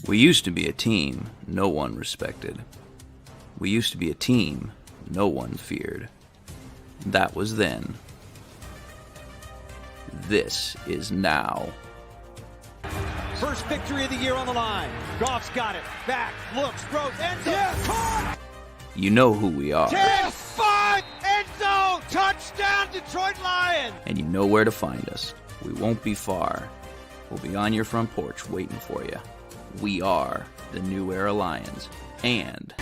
We used to be a team no one respected. We used to be a team no one feared. That was then. This is now. First victory of the year on the line. Goff's got it. Back, looks, throws, end zone. Yes. Caught! You know who we are. 10, 5, end zone, touchdown, Detroit Lions. And you know where to find us. We won't be far. We'll be on your front porch waiting for you. We are the New Era Lions. And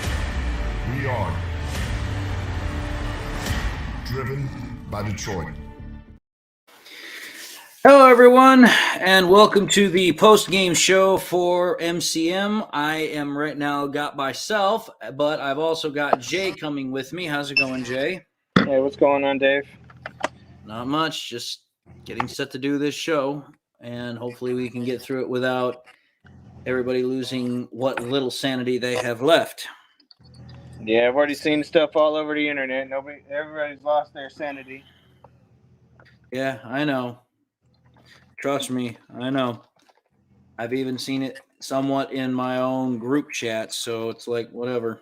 we are driven by Detroit. Hello, everyone, and welcome to the post-game show for MCM. I am right now got myself, but I've also got Jay coming with me. How's it going, Jay? Hey, what's going on, Dave? Not much, just getting set to do this show, and hopefully we can get through it without everybody losing what little sanity they have left. Yeah, I've already seen stuff all over the internet. Everybody's lost their sanity. Yeah, I know. Trust me, I know. I've even seen it somewhat in my own group chat, so it's like, whatever.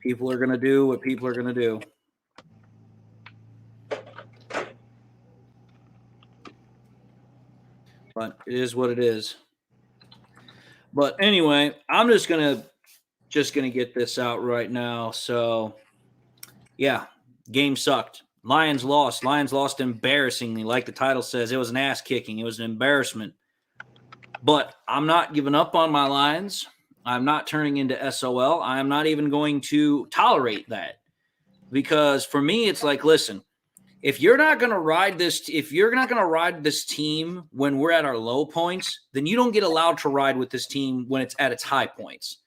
People are going to do what people are going to do. But it is what it is. But anyway, I'm just gonna get this out right now. So, yeah, game sucked. Lions lost. Lions lost embarrassingly. Like the title says, it was an ass kicking. It was an embarrassment. But I'm not giving up on my Lions. I'm not turning into SOL. I'm not even going to tolerate that. Because for me, it's like, listen, if you're not going to ride this team when we're at our low points, then you don't get allowed to ride with this team when it's at its high points.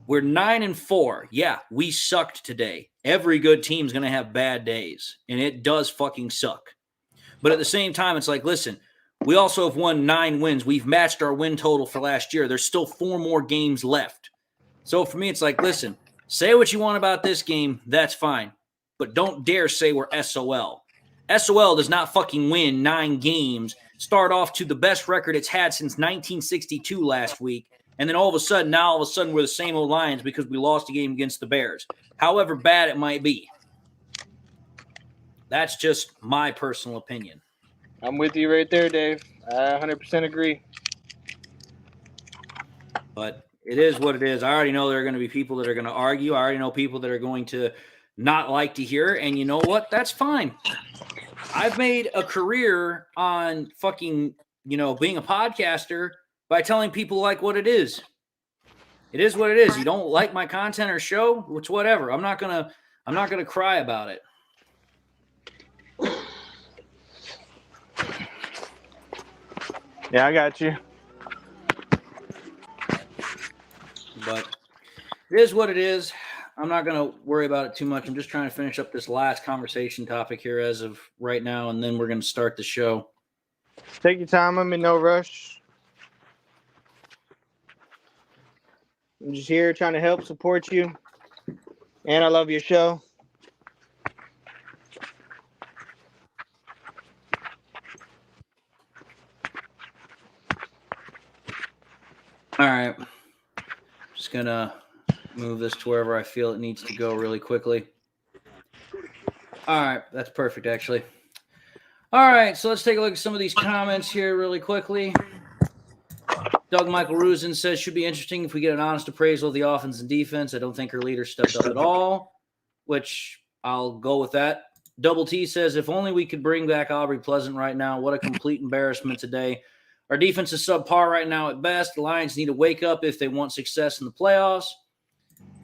We're 9-4. Yeah, we sucked today. Every good team's going to have bad days, and it does fucking suck. But at the same time, it's like, listen, we also have won 9 wins. We've matched our win total for last year. There's still 4 more games left. So for me, it's like, listen, say what you want about this game. That's fine. But don't dare say we're SOL. SOL does not fucking win 9 games, start off to the best record it's had since 1962 last week, and then all of a sudden we're the same old Lions because we lost a game against the Bears. However bad it might be. That's just my personal opinion. I'm with you right there, Dave. I 100% agree. But it is what it is. I already know there are going to be people that are going to argue. I already know people that are going to not like to hear. And you know what? That's fine. I've made a career on fucking, being a podcaster by telling people like what it is. It is what it is. You don't like my content or show, it's whatever. I'm not gonna cry about it. Yeah, I got you. But it is what it is. I'm not going to worry about it too much. I'm just trying to finish up this last conversation topic here as of right now, and then we're going to start the show. Take your time. I'm in no rush. I'm just here trying to help support you. And I love your show. All right. Just going to move this to wherever I feel it needs to go really quickly. All right. That's perfect, actually. All right. So let's take a look at some of these comments here really quickly. Doug Michael Rusin says, should be interesting if we get an honest appraisal of the offense and defense. I don't think our leader stepped up at all, which I'll go with that. Double T says, if only we could bring back Aubrey Pleasant right now. What a complete embarrassment today. Our defense is subpar right now at best. The Lions need to wake up if they want success in the playoffs.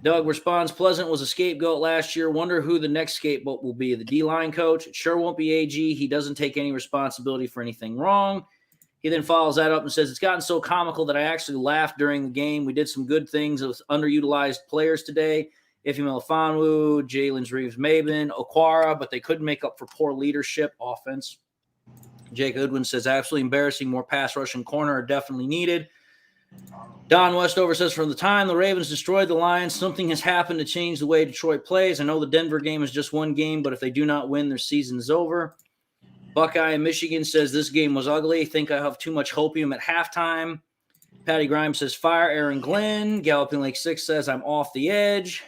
Doug responds, Pleasant was a scapegoat last year. Wonder who the next scapegoat will be. The D-line coach? It sure won't be AG. He doesn't take any responsibility for anything wrong. He then follows that up and says, it's gotten so comical that I actually laughed during the game. We did some good things with underutilized players today. Ify Melifonwu, Jalen Reeves-Maben, Okwara, but they couldn't make up for poor leadership offense. Jake Goodwin says, absolutely embarrassing. More pass rush and corner are definitely needed. Don Westover says, from the time the Ravens destroyed the Lions, something has happened to change the way Detroit plays. I know the Denver game is just one game, but if they do not win, their season is over. Buckeye in Michigan says, this game was ugly. Think I have too much hopium at halftime. Patty Grimes says, fire Aaron Glenn. Galloping Lake 6 says, I'm off the edge.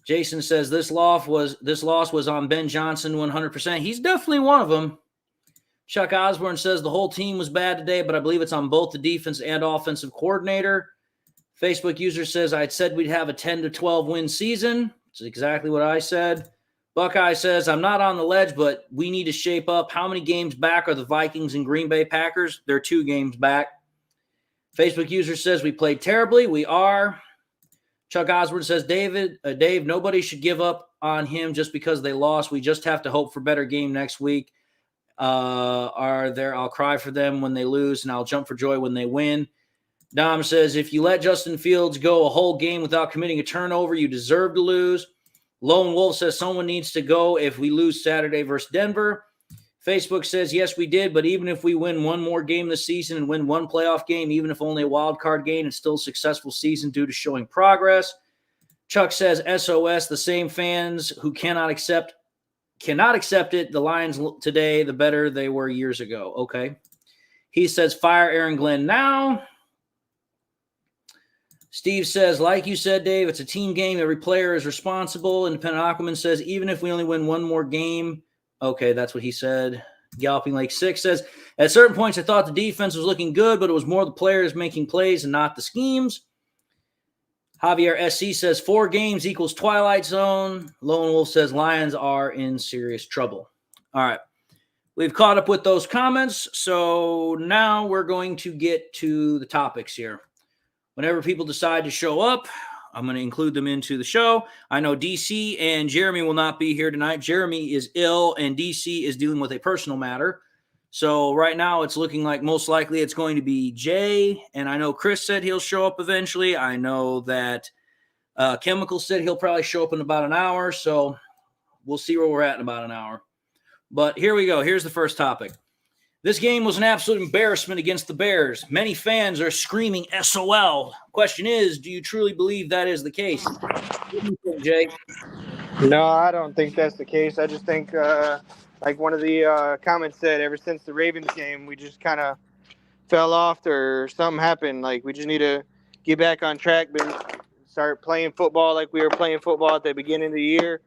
Jason says, this loss was on Ben Johnson 100%. He's definitely one of them. Chuck Osborne says, the whole team was bad today, but I believe it's on both the defense and offensive coordinator. Facebook user says, I said we'd have a 10 to 12 win season. Which is exactly what I said. Buckeye says, I'm not on the ledge, but we need to shape up. How many games back are the Vikings and Green Bay Packers? They're 2 games back. Facebook user says, we played terribly. We are. Chuck Osborne says, Dave, nobody should give up on him just because they lost. We just have to hope for a better game next week. I'll cry for them when they lose, and I'll jump for joy when they win. Dom says, if you let Justin Fields go a whole game without committing a turnover, you deserve to lose. Lone Wolf says, someone needs to go if we lose Saturday versus Denver. Facebook says, yes, we did, but even if we win one more game this season and win one playoff game, even if only a wild card game, it's still a successful season due to showing progress. Chuck says, SOS, the same fans who cannot accept it. The Lions today, the better they were years ago. Okay. He says, fire Aaron Glenn now. Steve says, like you said, Dave, it's a team game. Every player is responsible. Independent Aquaman says, even if we only win one more game. Okay, that's what he said. Galloping Lake 6 says, at certain points, I thought the defense was looking good, but it was more the players making plays and not the schemes. Javier SC says, 4 games equals Twilight Zone. Lone Wolf says, Lions are in serious trouble. All right. We've caught up with those comments, so now we're going to get to the topics here. Whenever people decide to show up, I'm going to include them into the show. I know DC and Jeremy will not be here tonight. Jeremy is ill, and DC is dealing with a personal matter. So right now it's looking like most likely it's going to be Jay, and I know Chris said he'll show up eventually. I know that Chemical said he'll probably show up in about an hour, so we'll see where we're at in about an hour. But here we go. Here's the first topic. This game was an absolute embarrassment against the Bears. Many fans are screaming SOL. Question is, do you truly believe that is the case? What do you think, Jay? No, I don't think that's the case. I just think, like one of the comments said, ever since the Ravens game, we just kind of fell off or something happened. Like, we just need to get back on track and start playing football like we were playing football at the beginning of the year.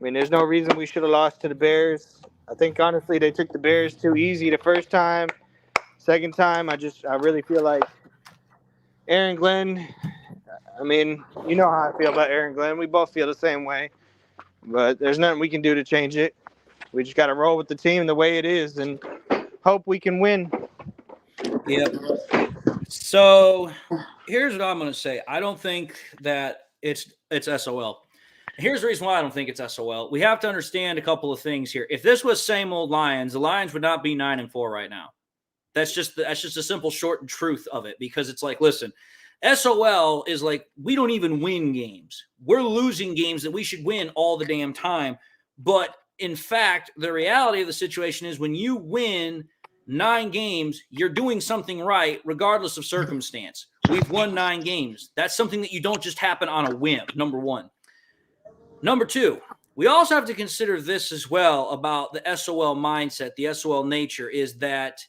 I mean, there's no reason we should have lost to the Bears. I think, honestly, they took the Bears too easy the first time. Second time, I really feel like Aaron Glenn, I mean, you know how I feel about Aaron Glenn. We both feel the same way. But there's nothing we can do to change it. We just got to roll with the team the way it is and hope we can win. Yep. So here's what I'm going to say. I don't think that it's SOL. Here's the reason why I don't think it's SOL. We have to understand a couple of things here. If this was same old Lions, the Lions would not be 9-4 right now. That's just a simple, short truth of it, because it's like, listen, SOL is like, we don't even win games. We're losing games that we should win all the damn time. But in fact, the reality of the situation is when you win 9 games, you're doing something right, regardless of circumstance. We've won 9 games. That's something that you don't just happen on a whim, number one. Number two, we also have to consider this as well about the SOL mindset, the SOL nature, is that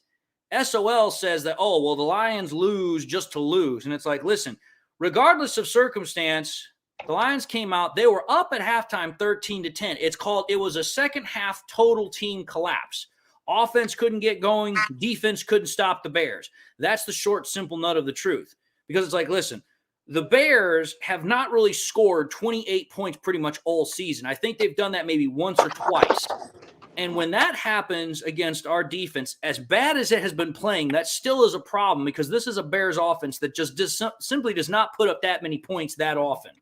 SOL says that, oh, well, the Lions lose just to lose. And it's like, listen, regardless of circumstance, the Lions came out, they were up at halftime 13-10. It was a second half total team collapse. Offense couldn't get going. Defense couldn't stop the Bears. That's the short, simple nut of the truth. Because it's like, listen, the Bears have not really scored 28 points pretty much all season. I think they've done that maybe once or twice. And when that happens against our defense, as bad as it has been playing, that still is a problem, because this is a Bears offense that just simply does not put up that many points that often.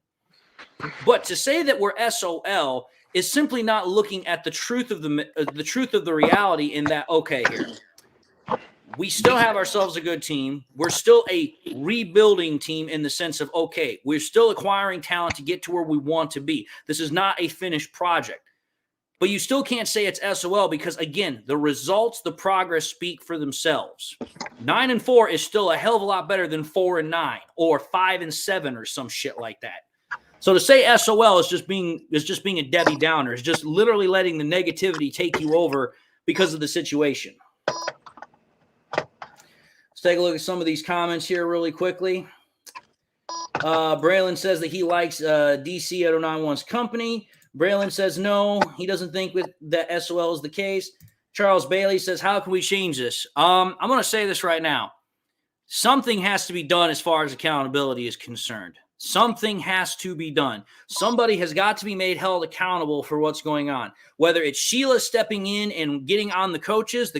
But to say that we're SOL is simply not looking at the truth of the reality in that, okay, here, we still have ourselves a good team. We're still a rebuilding team in the sense of, okay, we're still acquiring talent to get to where we want to be. This is not a finished project. But you still can't say it's SOL because, again, the results, the progress speak for themselves. 9-4 is still a hell of a lot better than 4-9 or 5-7 or some shit like that. So to say SOL is just being a Debbie Downer. It's just literally letting the negativity take you over because of the situation. Let's take a look at some of these comments here really quickly. Braylon says that he likes DC 809's company. Braylon says no, he doesn't think that SOL is the case. Charles Bailey says, how can we change this? I'm going to say this right now. Something has to be done as far as accountability is concerned. Something has to be done. Somebody has got to be made held accountable for what's going on. Whether it's Sheila stepping in and getting on the coaches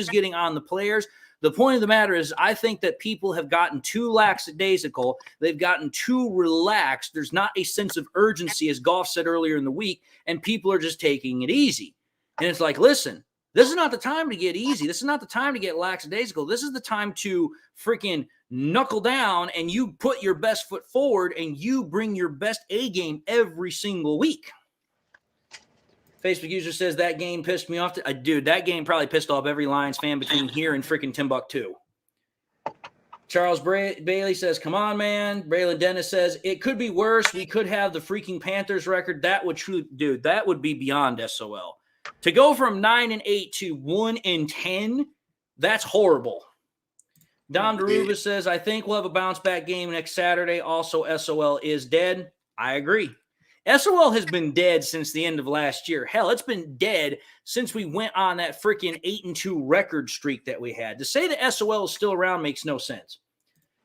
getting on the players. The point of the matter is, I think that people have gotten too lackadaisical. They've gotten too relaxed. There's not a sense of urgency, as Goff said earlier in the week, and people are just taking it easy. And it's like, listen, this is not the time to get easy. This is not the time to get lackadaisical. This is the time to freaking knuckle down, and you put your best foot forward, and you bring your best A game every single week. Facebook user says that game pissed me off. Dude, that game probably pissed off every Lions fan between here and freaking Timbuktu. Charles Bailey says, come on, man. Braylon Dennis says, it could be worse. We could have the freaking Panthers record. That would dude, that would be beyond SOL. To go from 9-8 to 1-10, that's horrible. Dom DeRuba says, I think we'll have a bounce back game next Saturday. Also, SOL is dead. I agree. SOL has been dead since the end of last year. Hell, it's been dead since we went on that freaking 8-2 record streak that we had. To say that SOL is still around makes no sense.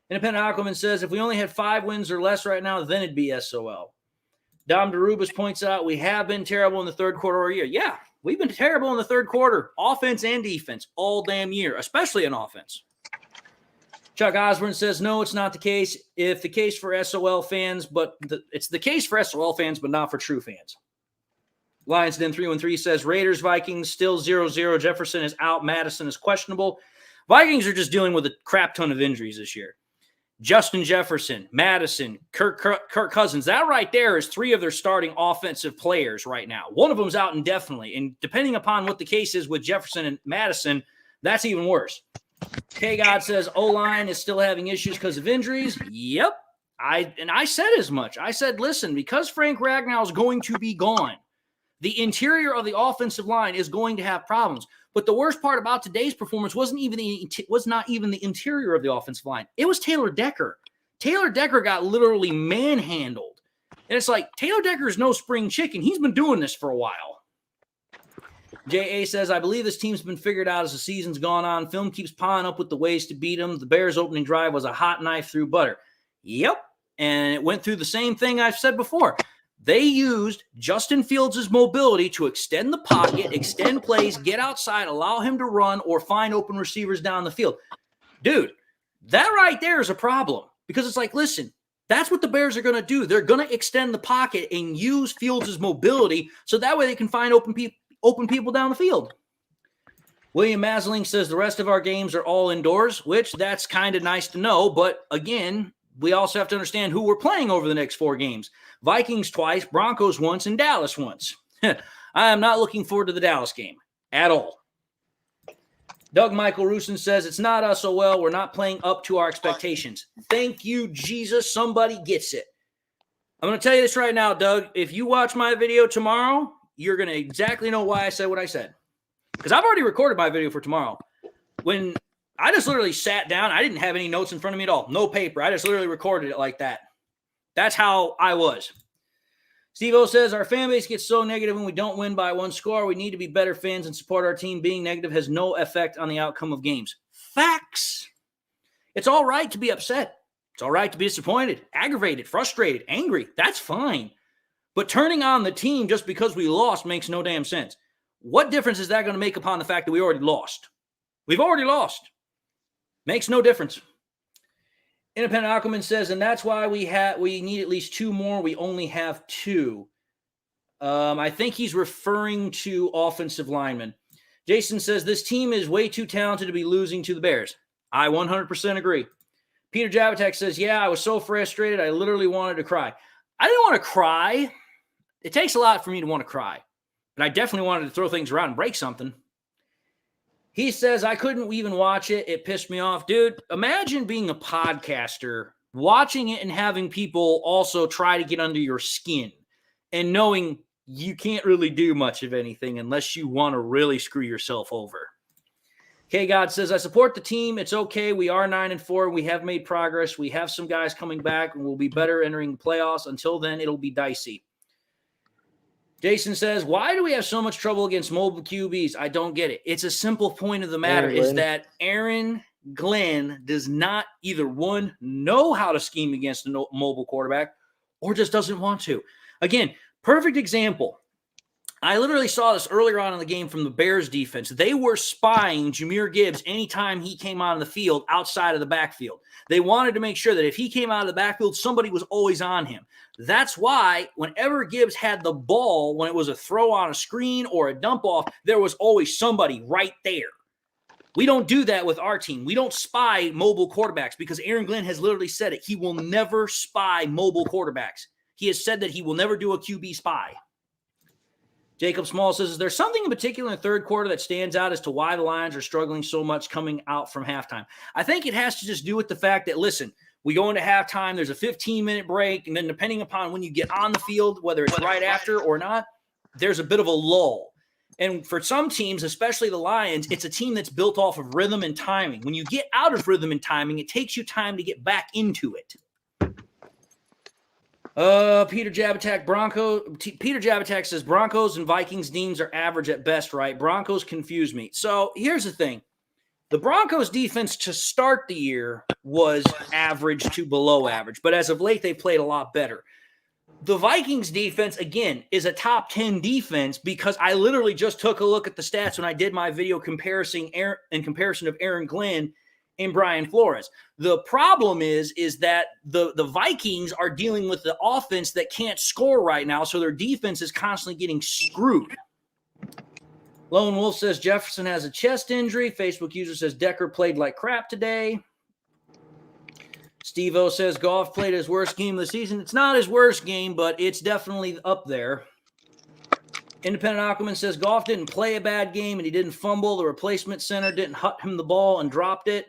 Independent Aquaman says, if we only had 5 wins or less right now, then it'd be SOL. Dom DeRubas points out we have been terrible in the third quarter all year. Yeah, we've been terrible in the third quarter, offense and defense, all damn year, especially in offense. Chuck Osborne says, no, it's not the case. If the case for SOL fans, but it's the case for SOL fans, but not for true fans. Lions Den 313 says, Raiders, Vikings, still 0-0. Jefferson is out. Madison is questionable. Vikings are just dealing with a crap ton of injuries this year. Justin Jefferson, Madison, Kirk Cousins. That right there is 3 of their starting offensive players right now. One of them's out indefinitely. And depending upon what the case is with Jefferson and Madison, that's even worse. K-God says O-line is still having issues because of injuries. Yep. I said as much. I said, listen, because Frank Ragnow is going to be gone, the interior of the offensive line is going to have problems. But the worst part about today's performance was not even the interior of the offensive line. It was Taylor Decker. Taylor Decker got literally manhandled. And it's like, Taylor Decker is no spring chicken. He's been doing this for a while. J.A. says, I believe this team's been figured out as the season's gone on. Film keeps piling up with the ways to beat them. The Bears' opening drive was a hot knife through butter. Yep. And it went through the same thing I've said before. They used Justin Fields' mobility to extend the pocket, extend plays, get outside, allow him to run, or find open receivers down the field. Dude, that right there is a problem. Because it's like, listen, that's what the Bears are going to do. They're going to extend the pocket and use Fields' mobility so that way they can find open people down the field. William Masling says the rest of our games are all indoors, which that's kind of nice to know. But again, we also have to understand who we're playing over the next 4 games. Vikings twice, Broncos once, and Dallas once. I am not looking forward to the Dallas game at all. Doug Michael Rusin says it's not us so well. We're not playing up to our expectations. Thank you, Jesus. Somebody gets it. I'm going to tell you this right now, Doug. If you watch my video tomorrow, you're going to exactly know why I said what I said. Because I've already recorded my video for tomorrow. When I just literally sat down, I didn't have any notes in front of me at all. No paper. I just literally recorded it like that. That's how I was. Steve-O says, our fan base gets so negative when we don't win by 1 score. We need to be better fans and support our team. Being negative has no effect on the outcome of games. Facts. It's all right to be upset. It's all right to be disappointed, aggravated, frustrated, angry. That's fine. But turning on the team just because we lost makes no damn sense. What difference is that going to make upon the fact that we already lost? We've already lost. Makes no difference. Independent Aquaman says, and that's why we need at least 2 more. We only have 2. I think he's referring to offensive linemen. Jason says, this team is way too talented to be losing to the Bears. I 100% agree. Peter Javatek says, yeah, I was so frustrated. I literally wanted to cry. I didn't want to cry. It takes a lot for me to want to cry. But I definitely wanted to throw things around and break something. He says, I couldn't even watch it. It pissed me off. Dude, imagine being a podcaster, watching it and having people also try to get under your skin and knowing you can't really do much of anything unless you want to really screw yourself over. K God says, I support the team. It's okay. We are 9-4. We have made progress. We have some guys coming back and we'll be better entering the playoffs. Until then, it'll be dicey. Jason says, why do we have so much trouble against mobile QBs? I don't get it. It's a simple point of the matter is that Aaron Glenn does not either, one, know how to scheme against a mobile quarterback or just doesn't want to. Again, perfect example. I literally saw this earlier on in the game from the Bears defense. They were spying Jahmyr Gibbs anytime he came out of the field outside of the backfield. They wanted to make sure that if he came out of the backfield, somebody was always on him. That's why whenever Gibbs had the ball, when it was a throw on a screen or a dump off, there was always somebody right there. We don't do that with our team. We don't spy mobile quarterbacks because Aaron Glenn has literally said it. He will never spy mobile quarterbacks. He has said that he will never do a QB spy. Jacob Small says, is there something in particular in the third quarter that stands out as to why the Lions are struggling so much coming out from halftime? I think it has to just do with the fact that, listen, we go into halftime, there's a 15-minute break, and then depending upon when you get on the field, whether it's right after or not, there's a bit of a lull. And for some teams, especially the Lions, it's a team that's built off of rhythm and timing. When you get out of rhythm and timing, it takes you time to get back into it. Peter Jabatak says Broncos and Vikings teams are average at best, right? Broncos confuse me. So here's the thing. The Broncos defense to start the year was average to below average, but as of late, they've played a lot better. The Vikings defense, again, is a top 10 defense because I literally just took a look at the stats when I did my video comparison of Aaron Glenn and Brian Flores. The problem is that the Vikings are dealing with the offense that can't score right now, so their defense is constantly getting screwed. Lone Wolf says Jefferson has a chest injury. Facebook user says Decker played like crap today. Steve-O says Goff played his worst game of the season. It's not his worst game, but it's definitely up there. Independent Aquaman says Goff didn't play a bad game and he didn't fumble. The replacement center didn't hut him the ball and dropped it.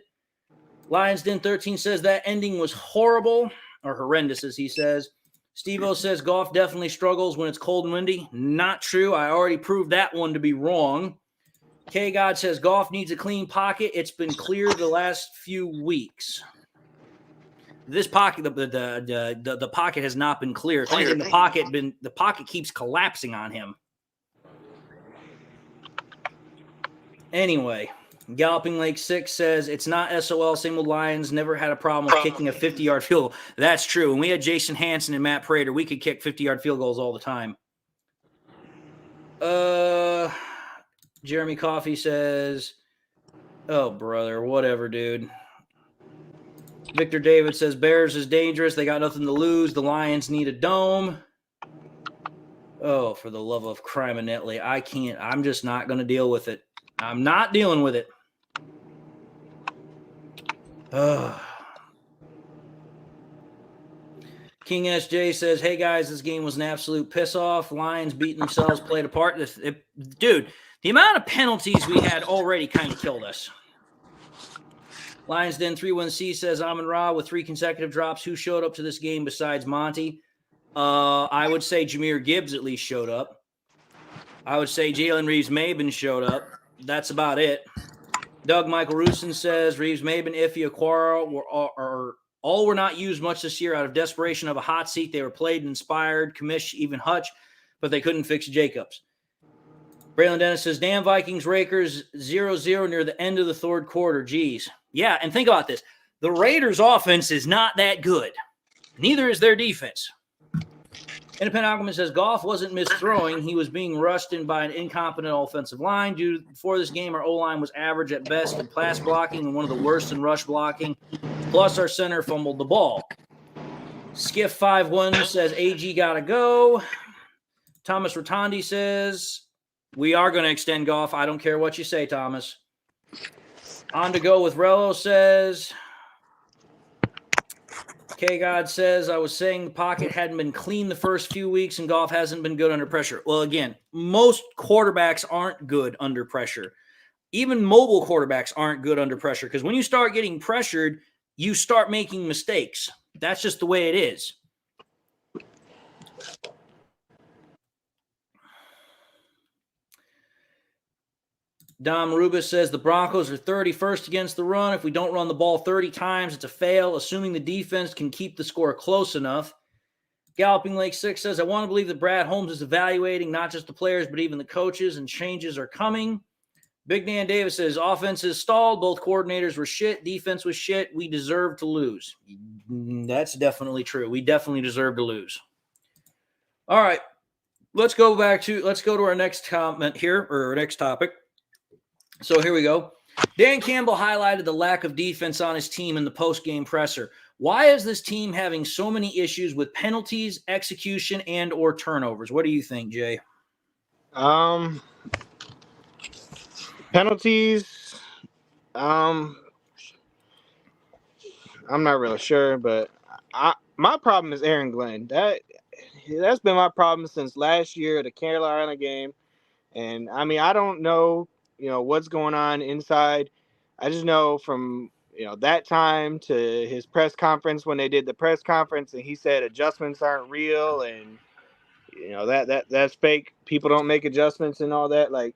Lions Den 13 says that ending was horrible or horrendous, as he says. Steve-O says Goff definitely struggles when it's cold and windy. Not true. I already proved that one to be wrong. K-God says Goff needs a clean pocket. It's been clear the last few weeks. This pocket, the pocket has not been clear. The pocket keeps collapsing on him. Anyway, Galloping Lake 6 says it's not SOL. Same with Lions. Never had a problem with kicking a 50-yard field goal. That's true. When we had Jason Hansen and Matt Prater, we could kick 50-yard field goals all the time. Jeremy Coffey says, oh, brother, whatever, dude. Victor David says Bears is dangerous. They got nothing to lose. The Lions need a dome. Oh, for the love of crime and Netley. I can't. I'm just not going to deal with it. I'm not dealing with it. King SJ says, hey, guys, this game was an absolute piss-off. Lions beating themselves, played apart. Dude, the amount of penalties we had already kind of killed us. Lions Den 31C says Amon Ra with 3 consecutive drops. Who showed up to this game besides Monty? I would say Jahmyr Gibbs at least showed up. I would say Jalen Reeves-Maben showed up. That's about it. Doug Michael Rusin says Reeves-Maben, Iffy, Aquara all were not used much this year out of desperation of a hot seat. They were played and inspired, Commish, even Hutch, but they couldn't fix Jacobs. Braylon Dennis says, damn Vikings Rakers 0-0 near the end of the third quarter. Jeez. Yeah, and think about this. The Raiders' offense is not that good. Neither is their defense. Independent Aquaman says Goff wasn't misthrowing. He was being rushed in by an incompetent offensive line. Before this game, our O-line was average at best in pass blocking and one of the worst in rush blocking. Plus, our center fumbled the ball. Skiff51 says AG got to go. Thomas Rotondi says we are going to extend Goff. I don't care what you say, Thomas. On to go with Rello says K-God says, I was saying the pocket hadn't been clean the first few weeks and Goff hasn't been good under pressure. Well, again, most quarterbacks aren't good under pressure. Even mobile quarterbacks aren't good under pressure because when you start getting pressured, you start making mistakes. That's just the way it is. Dom Rubis says the Broncos are 31st against the run. If we don't run the ball 30 times, it's a fail, assuming the defense can keep the score close enough. Galloping Lake 6 says, I want to believe that Brad Holmes is evaluating not just the players, but even the coaches, and changes are coming. Big Dan Davis says, offense is stalled. Both coordinators were shit. Defense was shit. We deserve to lose. That's definitely true. We definitely deserve to lose. All right. Let's go to our next comment here, or our next topic. So here we go. Dan Campbell highlighted the lack of defense on his team in the post-game presser. Why is this team having so many issues with penalties, execution, and or turnovers? What do you think, Jay? Penalties. I'm not really sure, but my problem is Aaron Glenn. That's been my problem since last year at the Carolina game. And I mean, I don't know, what's going on inside. I just know from, that time to his press conference when they did the press conference and he said adjustments aren't real and, that's fake. People don't make adjustments and all that. Like,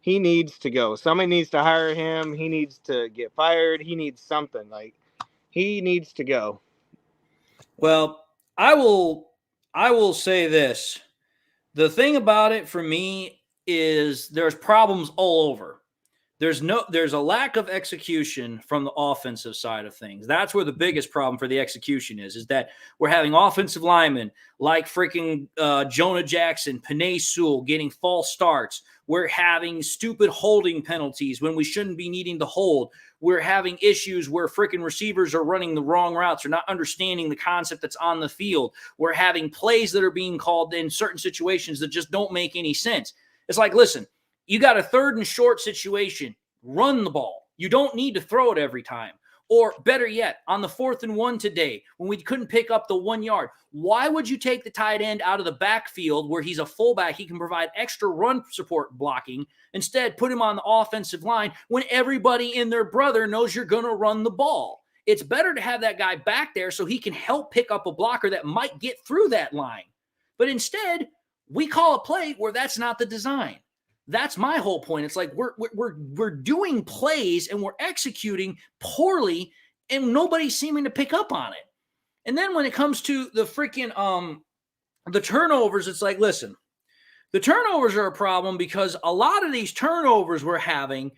he needs to go. Somebody needs to hire him. He needs to get fired. He needs something. Like, he needs to go. Well, I will say this. The thing about it for me is there's problems all over. There's a lack of execution from the offensive side of things. That's where the biggest problem for the execution is that we're having offensive linemen like freaking Jonah Jackson, Penei Sewell getting false starts. We're having stupid holding penalties when we shouldn't be needing to hold. We're having issues where freaking receivers are running the wrong routes or not understanding the concept that's on the field. We're having plays that are being called in certain situations that just don't make any sense. It's like, listen, you got a 3rd and short situation. Run the ball. You don't need to throw it every time. Or better yet, on the 4th and 1 today, when we couldn't pick up the 1 yard, why would you take the tight end out of the backfield where he's a fullback, he can provide extra run support blocking, instead put him on the offensive line when everybody and their brother knows you're going to run the ball? It's better to have that guy back there so he can help pick up a blocker that might get through that line. But instead, we call a play where that's not the design. That's my whole point. It's like we're doing plays and we're executing poorly and nobody's seeming to pick up on it. And then when it comes to the freaking the turnovers, it's like, listen, the turnovers are a problem because a lot of these turnovers we're having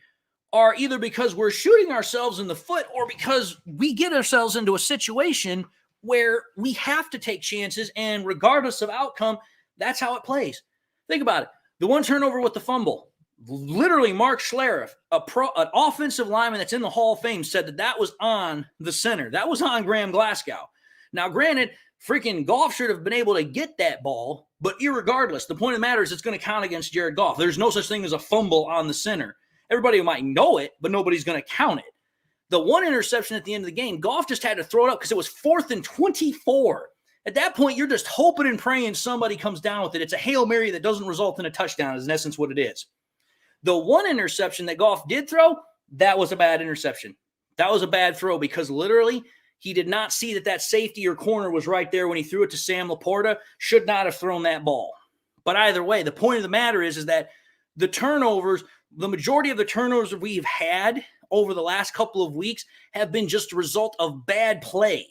are either because we're shooting ourselves in the foot or because we get ourselves into a situation where we have to take chances, and regardless of outcome, that's how it plays. Think about it. The one turnover with the fumble, literally Mark Schlereth, an offensive lineman that's in the Hall of Fame, said that was on the center. That was on Graham Glasgow. Now, granted, freaking Goff should have been able to get that ball, but irregardless, the point of the matter is it's going to count against Jared Goff. There's no such thing as a fumble on the center. Everybody might know it, but nobody's going to count it. The one interception at the end of the game, Goff just had to throw it up because it was 4th and 24. At that point, you're just hoping and praying somebody comes down with it. It's a Hail Mary that doesn't result in a touchdown is in essence what it is. The one interception that Goff did throw, that was a bad interception. That was a bad throw because literally he did not see that safety or corner was right there when he threw it to Sam Laporta. Should not have thrown that ball. But either way, the point of the matter is that the turnovers, the majority of the turnovers that we've had over the last couple of weeks have been just a result of bad play.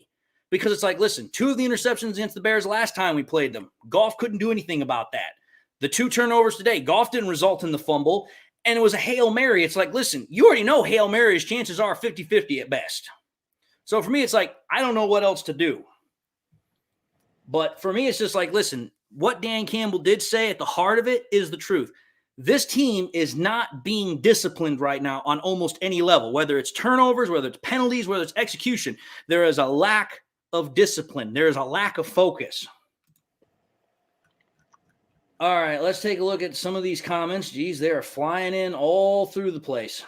Because it's like, listen, 2 of the interceptions against the Bears last time we played them, Goff couldn't do anything about that. The 2 turnovers today, Goff didn't result in the fumble, and it was a Hail Mary. It's like, listen, you already know Hail Mary's chances are 50-50 at best. So for me, it's like, I don't know what else to do. But for me, it's just like, listen, what Dan Campbell did say at the heart of it is the truth. This team is not being disciplined right now on almost any level, whether it's turnovers, whether it's penalties, whether it's execution. There is a lack of discipline. There is a lack of focus. All right, let's take a look at some of these comments. Geez, they are flying in all through the place.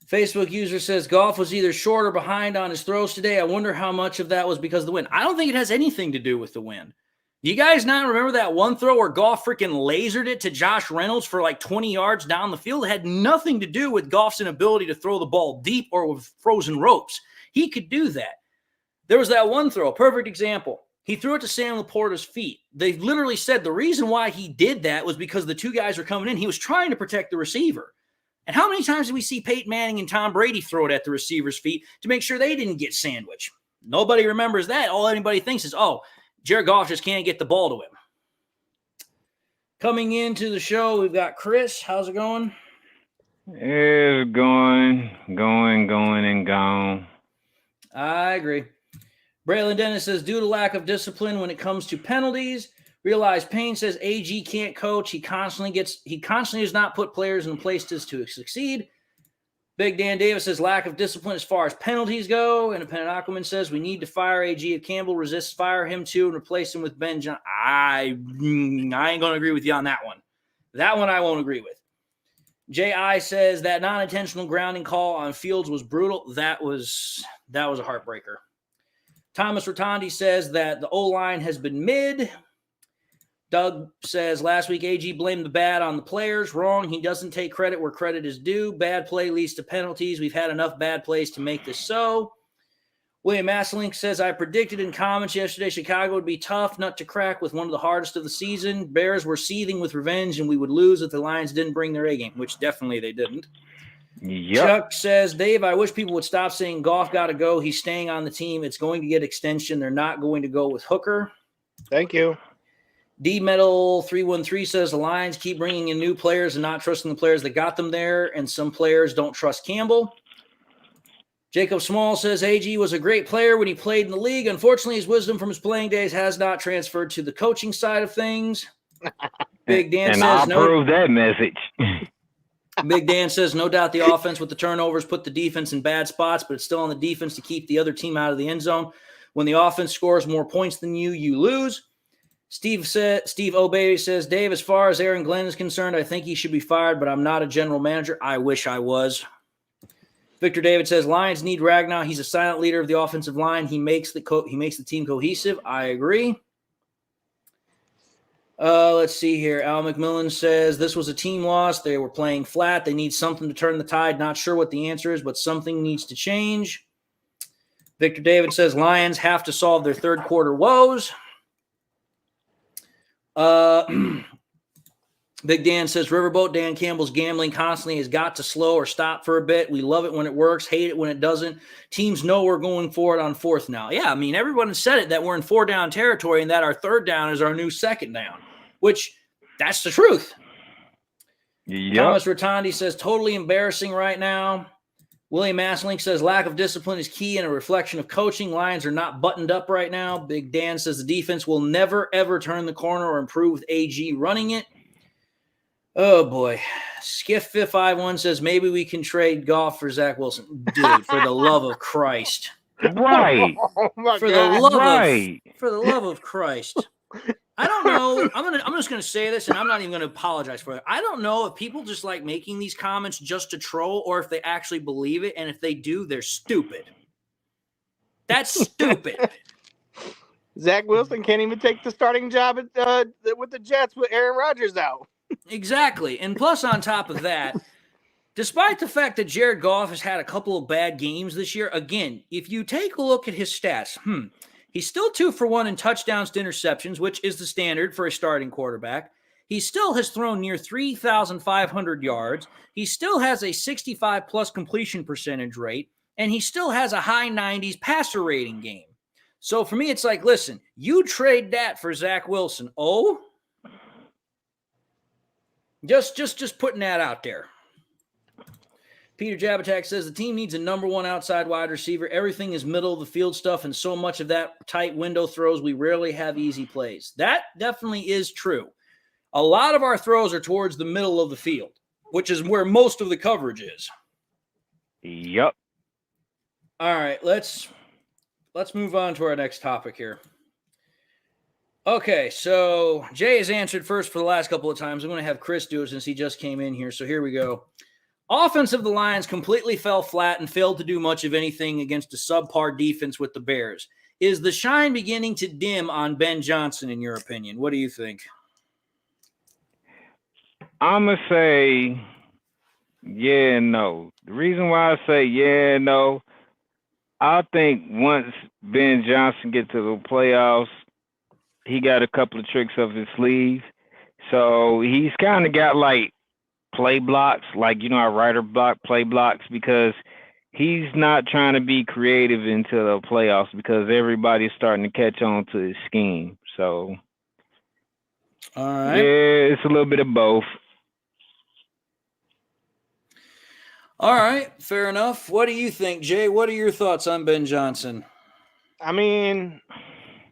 Facebook user says Goff was either short or behind on his throws today. I wonder how much of that was because of the wind. I don't think it has anything to do with the wind. Do you guys not remember that one throw where Goff freaking lasered it to Josh Reynolds for like 20 yards down the field? It had nothing to do with Goff's inability to throw the ball deep or with frozen ropes. He could do that. There was that one throw, perfect example. He threw it to Sam Laporta's feet. They literally said the reason why he did that was because the two guys were coming in. He was trying to protect the receiver. And how many times did we see Peyton Manning and Tom Brady throw it at the receiver's feet to make sure they didn't get sandwiched? Nobody remembers that. All anybody thinks is, oh, Jared Goff just can't get the ball to him. Coming into the show, we've got Chris. How's it going? It's going, and gone. I agree. Braylon Dennis says, due to lack of discipline when it comes to penalties. Realize Payne says AG can't coach. He constantly does not put players in places to succeed. Big Dan Davis says lack of discipline as far as penalties go. Independent Aquaman says we need to fire AG. If Campbell resists, fire him too and replace him with Ben Johnson. I ain't going to agree with you on that one. That one I won't agree with. J.I. says that non-intentional grounding call on Fields was brutal. That was a heartbreaker. Thomas Rotondi says that the O-line has been mid. Doug says last week AG blamed the bad on the players. Wrong. He doesn't take credit where credit is due. Bad play leads to penalties. We've had enough bad plays to make this so. William Masselink says, I predicted in comments yesterday Chicago would be tough nut to crack with one of the hardest of the season. Bears were seething with revenge and we would lose if the Lions didn't bring their A-game, which definitely they didn't. Yep. Chuck says, Dave, I wish people would stop saying Goff got to go. He's staying on the team. It's going to get extension. They're not going to go with Hooker. Thank you. D-Metal 313 says the Lions keep bringing in new players and not trusting the players that got them there, and some players don't trust Campbell. Jacob Small says AG was a great player when he played in the league. Unfortunately, his wisdom from his playing days has not transferred to the coaching side of things. Big Dan says I approve that message. Big Dan says no doubt the offense with the turnovers put the defense in bad spots, but it's still on the defense to keep the other team out of the end zone. When the offense scores more points than you lose. Steve O'Baby says, Dave, as far as Aaron Glenn is concerned, I think he should be fired, but I'm not a general manager. I wish I was. Victor David says, Lions need Ragnow. He's a silent leader of the offensive line. He makes the team cohesive. I agree. Let's see here. Al McMillan says, this was a team loss. They were playing flat. They need something to turn the tide. Not sure what the answer is, but something needs to change. Victor David says, Lions have to solve their third quarter woes. Big Dan says Riverboat Dan Campbell's gambling constantly has got to slow or stop for a bit. We love it when it works, hate it when it doesn't. Teams know we're going for it on fourth now. Yeah, I mean, everyone has said it that we're in 4-down territory and that our third down is our new second down, which that's the truth. Yep. Thomas Rotondi says totally embarrassing right now. William Masselink says lack of discipline is key and a reflection of coaching. Lions are not buttoned up right now. Big Dan says the defense will never, ever turn the corner or improve with AG running it. Oh, boy. Skiff551 says maybe we can trade Goff for Zach Wilson. Dude, for the love of Christ. Right. Oh my For God. the love of Christ. I don't know. I'm just going to say this, and I'm not even going to apologize for it. I don't know if people just like making these comments just to troll or if they actually believe it. And if they do, they're stupid. That's stupid. Zach Wilson can't even take the starting job with the Jets with Aaron Rodgers out. Exactly. And plus, on top of that, despite the fact that Jared Goff has had a couple of bad games this year, again, if you take a look at his stats, he's still 2 for 1 in touchdowns to interceptions, which is the standard for a starting quarterback. He still has thrown near 3,500 yards. He still has a 65-plus completion percentage rate, and he still has a high 90s passer rating game. So for me, it's like, listen, you trade that for Zach Wilson. Oh, just putting that out there. Peter Jabatak says the team needs a number 1 outside wide receiver. Everything is middle of the field stuff, and so much of that tight window throws, we rarely have easy plays. That definitely is true. A lot of our throws are towards the middle of the field, which is where most of the coverage is. Yep. All right, let's move on to our next topic here. Okay, so Jay has answered first for the last couple of times. I'm going to have Chris do it since he just came in here. So here we go. Offense of the Lions completely fell flat and failed to do much of anything against a subpar defense with the Bears. Is the shine beginning to dim on Ben Johnson, in your opinion? What do you think? I'm going to say yeah and no. The reason why I say yeah and no, I think once Ben Johnson gets to the playoffs, he got a couple of tricks up his sleeve. So he's kind of got like play blocks, like, you know, a writer block, play blocks, because he's not trying to be creative into the playoffs because everybody's starting to catch on to his scheme. So, All right. yeah, it's a little bit of both. All right, fair enough. What do you think, Jay? What are your thoughts on Ben Johnson? I mean,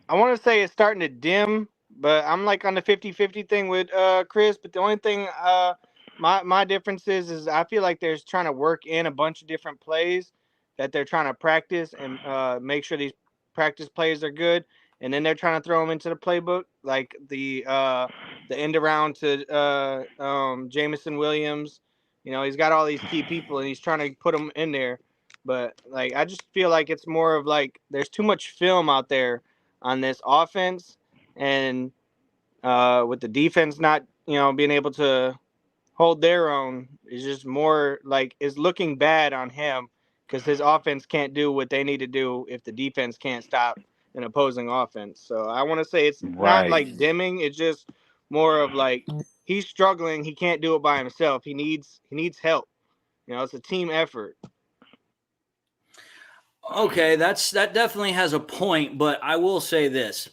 I want to say it's starting to dim, but I'm like on the 50-50 thing with Chris. But the only thing my difference is I feel like they're trying to work in a bunch of different plays that they're trying to practice and make sure these practice plays are good, and then they're trying to throw them into the playbook, like the end around to Jamison Williams. You know, he's got all these key people, and he's trying to put them in there. But like, I just feel like it's more of like there's too much film out there on this offense, and with the defense not, you know, being able to hold their own, is just more like is looking bad on him because his offense can't do what they need to do if the defense can't stop an opposing offense. So I want to say it's not like dimming; it's just more of like he's struggling. He can't do it by himself. He needs help. You know, it's a team effort. Okay, that definitely has a point, but I will say this.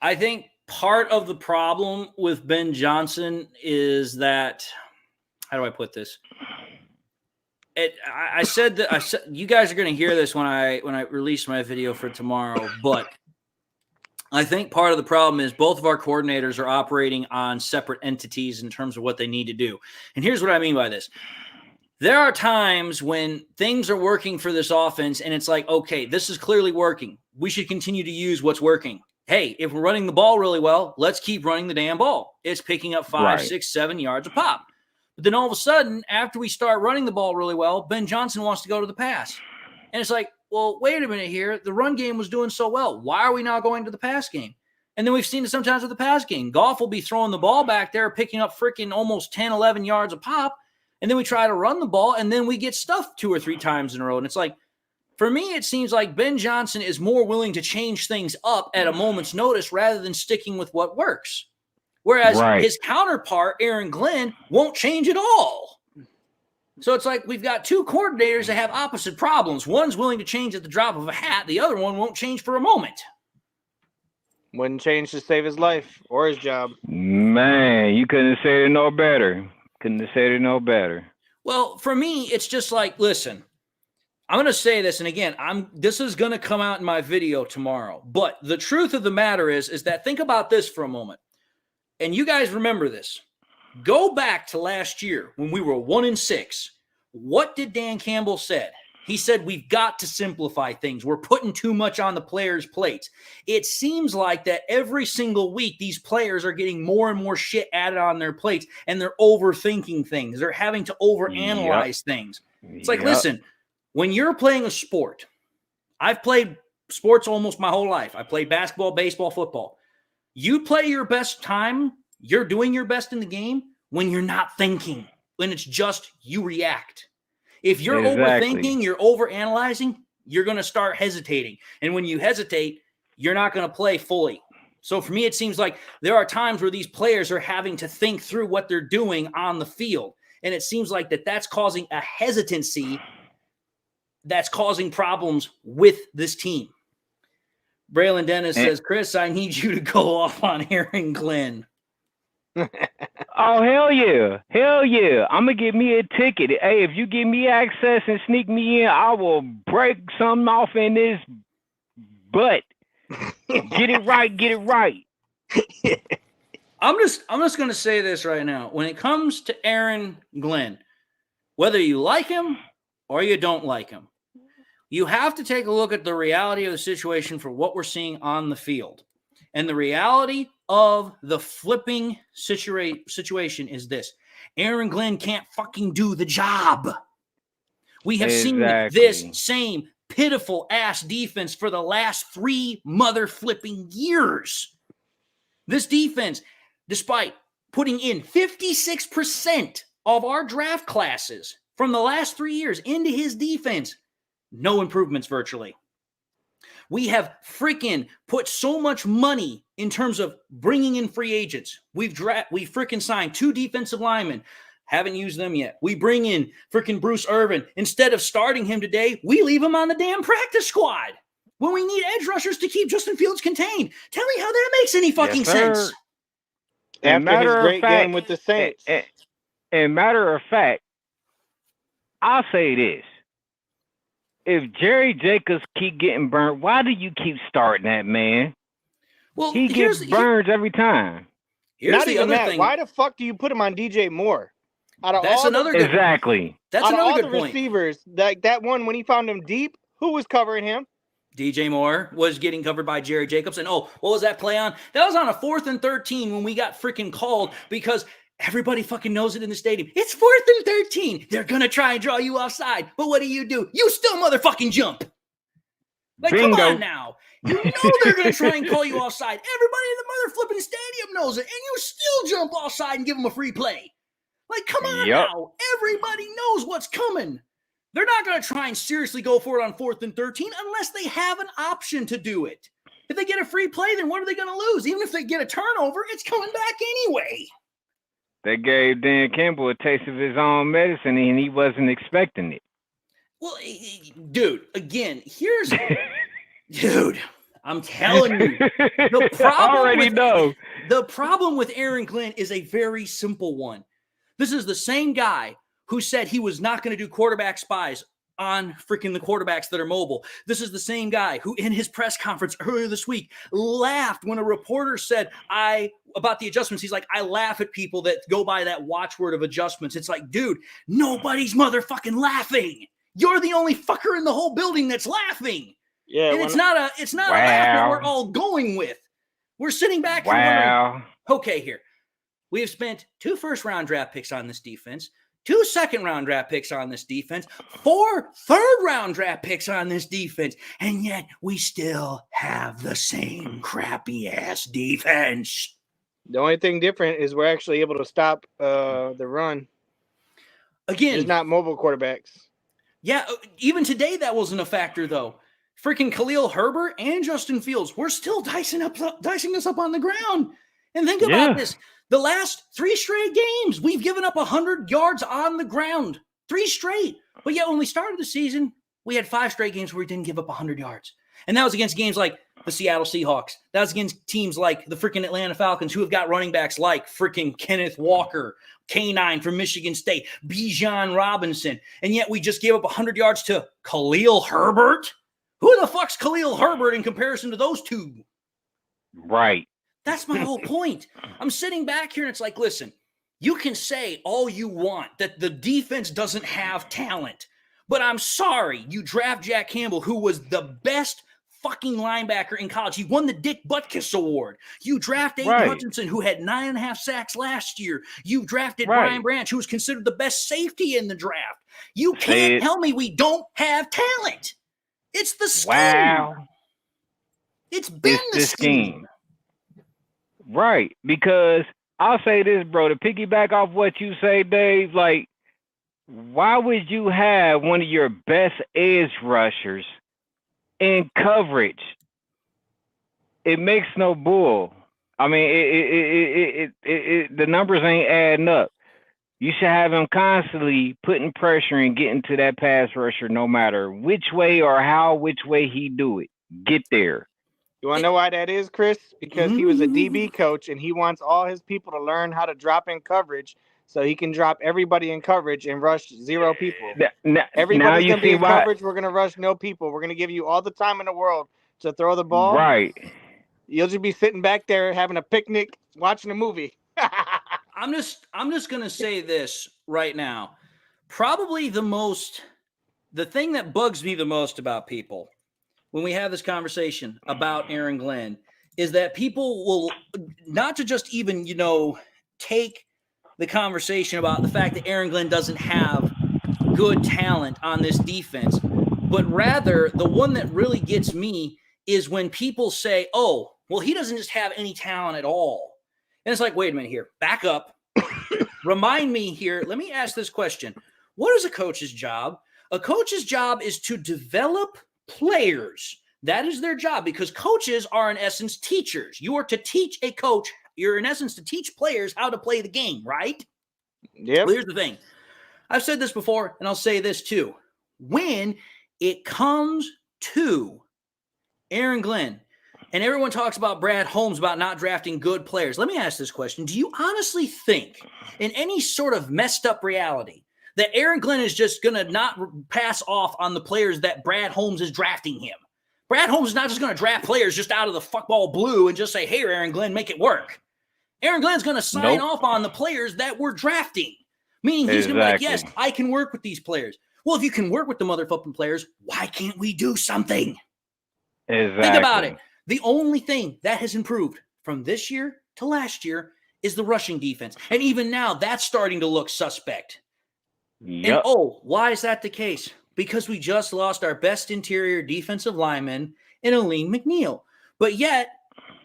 I think part of the problem with Ben Johnson is that, how do I put this? I said you guys are going to hear this when I release my video for tomorrow, but I think part of the problem is both of our coordinators are operating on separate entities in terms of what they need to do. And here's what I mean by this. There are times when things are working for this offense and it's like, okay, this is clearly working. We should continue to use what's working. Hey, if we're running the ball really well, let's keep running the damn ball. It's picking up 5, 6, 7 yards a pop. But then all of a sudden, after we start running the ball really well, Ben Johnson wants to go to the pass. And it's like, well, wait a minute here. The run game was doing so well. Why are we now going to the pass game? And then we've seen it sometimes with the pass game. Goff will be throwing the ball back there, picking up freaking almost 10, 11 yards a pop. And then we try to run the ball, and then we get stuffed 2 or 3 times in a row. And it's like, for me, it seems like Ben Johnson is more willing to change things up at a moment's notice rather than sticking with what works. Whereas his counterpart, Aaron Glenn, won't change at all. So it's like we've got 2 coordinators that have opposite problems. One's willing to change at the drop of a hat. The other one won't change for a moment. Wouldn't change to save his life or his job. Man, you couldn't have said it no better. Couldn't have said it no better. Well, for me, it's just like, listen, I'm going to say this, and again, this is going to come out in my video tomorrow. But the truth of the matter is that think about this for a moment. And you guys remember this. Go back to last year when we were 1-6. What did Dan Campbell said? He said, we've got to simplify things. We're putting too much on the players' plates. It seems like that every single week, these players are getting more and more shit added on their plates, and they're overthinking things. They're having to overanalyze things. It's like, listen, when you're playing a sport, I've played sports almost my whole life. I played basketball, baseball, football. You play your best time, you're doing your best in the game when you're not thinking, when it's just you react. If you're overthinking, you're overanalyzing, you're going to start hesitating. And when you hesitate, you're not going to play fully. So for me, it seems like there are times where these players are having to think through what they're doing on the field. And it seems like that's causing a hesitancy that's causing problems with this team. Braylon Dennis says, Chris, I need you to go off on Aaron Glenn. Oh, hell yeah. Hell yeah. I'm going to get me a ticket. Hey, if you give me access and sneak me in, I will break something off in this butt. Get it right. Get it right. I'm just going to say this right now. When it comes to Aaron Glenn, whether you like him or you don't like him, you have to take a look at the reality of the situation for what we're seeing on the field. And the reality of the flipping situation is this. Aaron Glenn can't fucking do the job. We have seen this same pitiful ass defense for the last 3 mother flipping years. This defense, despite putting in 56% of our draft classes from the last 3 years into his defense, no improvements virtually. We have freaking put so much money in terms of bringing in free agents. We freaking signed 2 defensive linemen. Haven't used them yet. We bring in freaking Bruce Irvin. Instead of starting him today, we leave him on the damn practice squad when we need edge rushers to keep Justin Fields contained. Tell me how that makes any fucking sense. After his great game with the Saints. And matter of fact, I'll say this. If Jerry Jacobs keep getting burned, why do you keep starting that man? Well, he gets burned every time. Not even that. Why the fuck do you put him on DJ Moore? That's another good exactly. That's another good point. Receivers, like that one when he found him deep, who was covering him? DJ Moore was getting covered by Jerry Jacobs. And what was that play on? That was on a 4th and 13 when we got freaking called because everybody fucking knows it in the stadium. It's 4th and 13. They're going to try and draw you offside. But what do? You still motherfucking jump. Like, Bingo. Come on now. You know they're going to try and call you offside. Everybody in the mother flipping stadium knows it. And you still jump offside and give them a free play. Like, come on now. Everybody knows what's coming. They're not going to try and seriously go for it on 4th and 13 unless they have an option to do it. If they get a free play, then what are they going to lose? Even if they get a turnover, it's coming back anyway. They gave Dan Campbell a taste of his own medicine, and he wasn't expecting it. Well, dude, again, dude, I'm telling you, the problem with Aaron Glenn is a very simple one. This is the same guy who said he was not going to do quarterback spies on freaking the quarterbacks that are mobile. This is the same guy who in his press conference earlier this week laughed when a reporter said about the adjustments. He's like, I laugh at people that go by that watchword of adjustments. It's like, dude, nobody's motherfucking laughing. You're the only fucker in the whole building that's laughing. Yeah. And it's not a laugh that we're all going with. We're sitting back here wondering, okay, here. We have spent 2 first-round draft picks on this defense, 2 second-round draft picks on this defense, 4 third-round draft picks on this defense, and yet we still have the same crappy-ass defense. The only thing different is we're actually able to stop the run. Again, it's not mobile quarterbacks. Yeah, even today that wasn't a factor, though. Freaking Khalil Herbert and Justin Fields, we're still dicing us up on the ground. And think about this. The last 3 straight games, we've given up 100 yards on the ground. 3 straight. But yet when we started the season, we had 5 straight games where we didn't give up 100 yards. And that was against games like the Seattle Seahawks. That was against teams like the freaking Atlanta Falcons, who have got running backs like freaking Kenneth Walker, K9 from Michigan State, Bijan Robinson. And yet we just gave up 100 yards to Khalil Herbert? Who the fuck's Khalil Herbert in comparison to those 2? Right. That's my whole point. I'm sitting back here and it's like, listen, you can say all you want that the defense doesn't have talent, but I'm sorry, you draft Jack Campbell, who was the best fucking linebacker in college. He won the Dick Butkus Award. You draft Aiden Hutchinson, who had 9.5 sacks last year. You drafted Brian Branch, who was considered the best safety in the draft. You can't tell me we don't have talent. It's the scheme. Wow. It's been the scheme. Right, because I'll say this, bro, to piggyback off what you say, Dave, like, why would you have one of your best edge rushers in coverage? It makes no bull. I mean, the numbers ain't adding up. You should have him constantly putting pressure and getting to that pass rusher no matter which way he do it. Get there. You want to know why that is, Chris? Because he was a DB coach, and he wants all his people to learn how to drop in coverage so he can drop everybody in coverage and rush 0 people. Everybody's going to be in coverage. We're going to rush no people. We're going to give you all the time in the world to throw the ball. Right. You'll just be sitting back there having a picnic, watching a movie. I'm just going to say this right now. Probably the thing that bugs me the most about people when we have this conversation about Aaron Glenn is that people will not to just even, take the conversation about the fact that Aaron Glenn doesn't have good talent on this defense, but rather the one that really gets me is when people say, oh, well, he doesn't just have any talent at all. And it's like, wait a minute here, back up. Remind me here. Let me ask this question. What is a coach's job? A coach's job is to develop players That is their job because coaches are, in essence, teachers. You are to teach a coach. You're, in essence, to teach players how to play the game, right? Yep. Well, here's the thing. I've said this before, and I'll say this too. When it comes to Aaron Glenn, and everyone talks about Brad Holmes about not drafting good players, let me ask this question. Do you honestly think, in any sort of messed up reality, that Aaron Glenn is just going to not pass off on the players that Brad Holmes is drafting him? Brad Holmes is not just going to draft players just out of the fuckball blue and just say, hey, Aaron Glenn, make it work. Aaron Glenn's going to sign off on the players that we're drafting, meaning he's going to be like, yes, I can work with these players. Well, if you can work with the motherfucking players, why can't we do something? Exactly. Think about it. The only thing that has improved from this year to last year is the rushing defense. And even now, that's starting to look suspect. Yep. And why is that the case? Because we just lost our best interior defensive lineman in Aleem McNeil. But yet,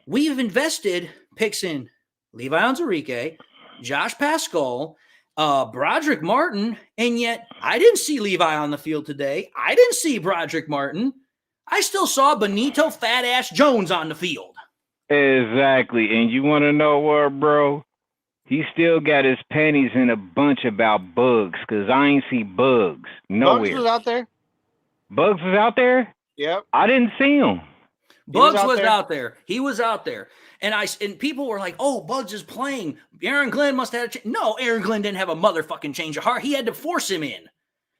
we've invested picks in Levi Onwuzurike, Josh Pascal, Broderick Martin, and yet I didn't see Levi on the field today. I didn't see Broderick Martin. I still saw Benito Fat-Ass Jones on the field. Exactly. And you want to know what, bro? He still got his panties in a bunch about Bugs, because I ain't see Bugs nowhere. Bugs was out there? Bugs was out there? Yep. I didn't see him. Bugs was out there. He was out there. And people were like, oh, Bugs is playing. Aaron Glenn must have had No, Aaron Glenn didn't have a motherfucking change of heart. He had to force him in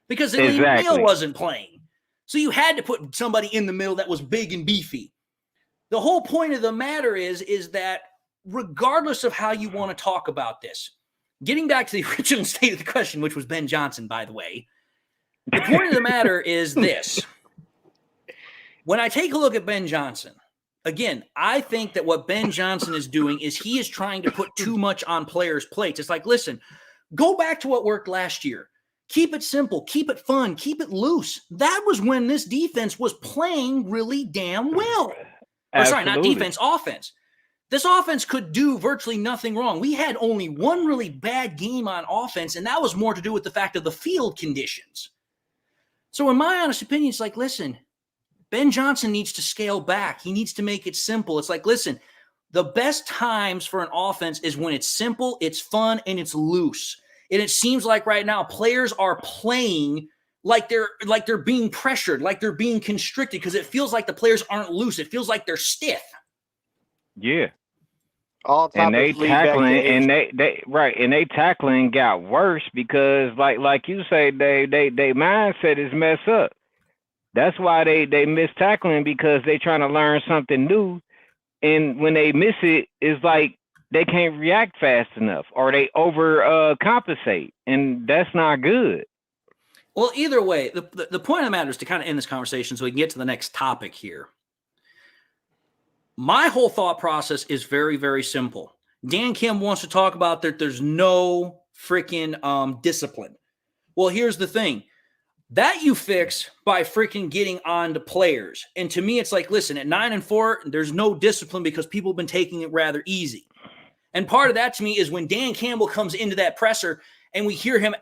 because Neal wasn't playing. So you had to put somebody in the middle that was big and beefy. The whole point of the matter is that regardless of how you want to talk about this, getting back to the original state of the question, which was Ben Johnson, by the way, the point of the matter is this. When I take a look at Ben Johnson, again, I think that what Ben Johnson is doing is he is trying to put too much on players' plates. It's like, listen, go back to what worked last year. Keep it simple. Keep it fun. Keep it loose. That was when this defense was playing really damn well. Or sorry, not defense, offense. This offense could do virtually nothing wrong. We had only one really bad game on offense, and that was more to do with the fact of the field conditions. So in my honest opinion, it's like, listen, Ben Johnson needs to scale back. He needs to make it simple. It's like, listen, the best times for an offense is when it's simple, it's fun, and it's loose. And it seems like right now players are playing like they're being pressured, like they're being constricted, because it feels like the players aren't loose. It feels like they're stiff. Yeah. And they tackling, and they tackling got worse because, like you say, they mindset is messed up. That's why they miss tackling, because they trying to learn something new, and when they miss it, it's like they can't react fast enough, or they compensate, and that's not good. Well, either way, the point of the matter is to kind of end this conversation so we can get to the next topic here. My whole thought process is very, very simple. Dan Kim wants to talk about that there's no freaking discipline. Well, here's the thing. That you fix by freaking getting on to players. And to me, it's like, listen, at 9-4, there's no discipline because people have been taking it rather easy. And part of that to me is when Dan Campbell comes into that presser and we hear him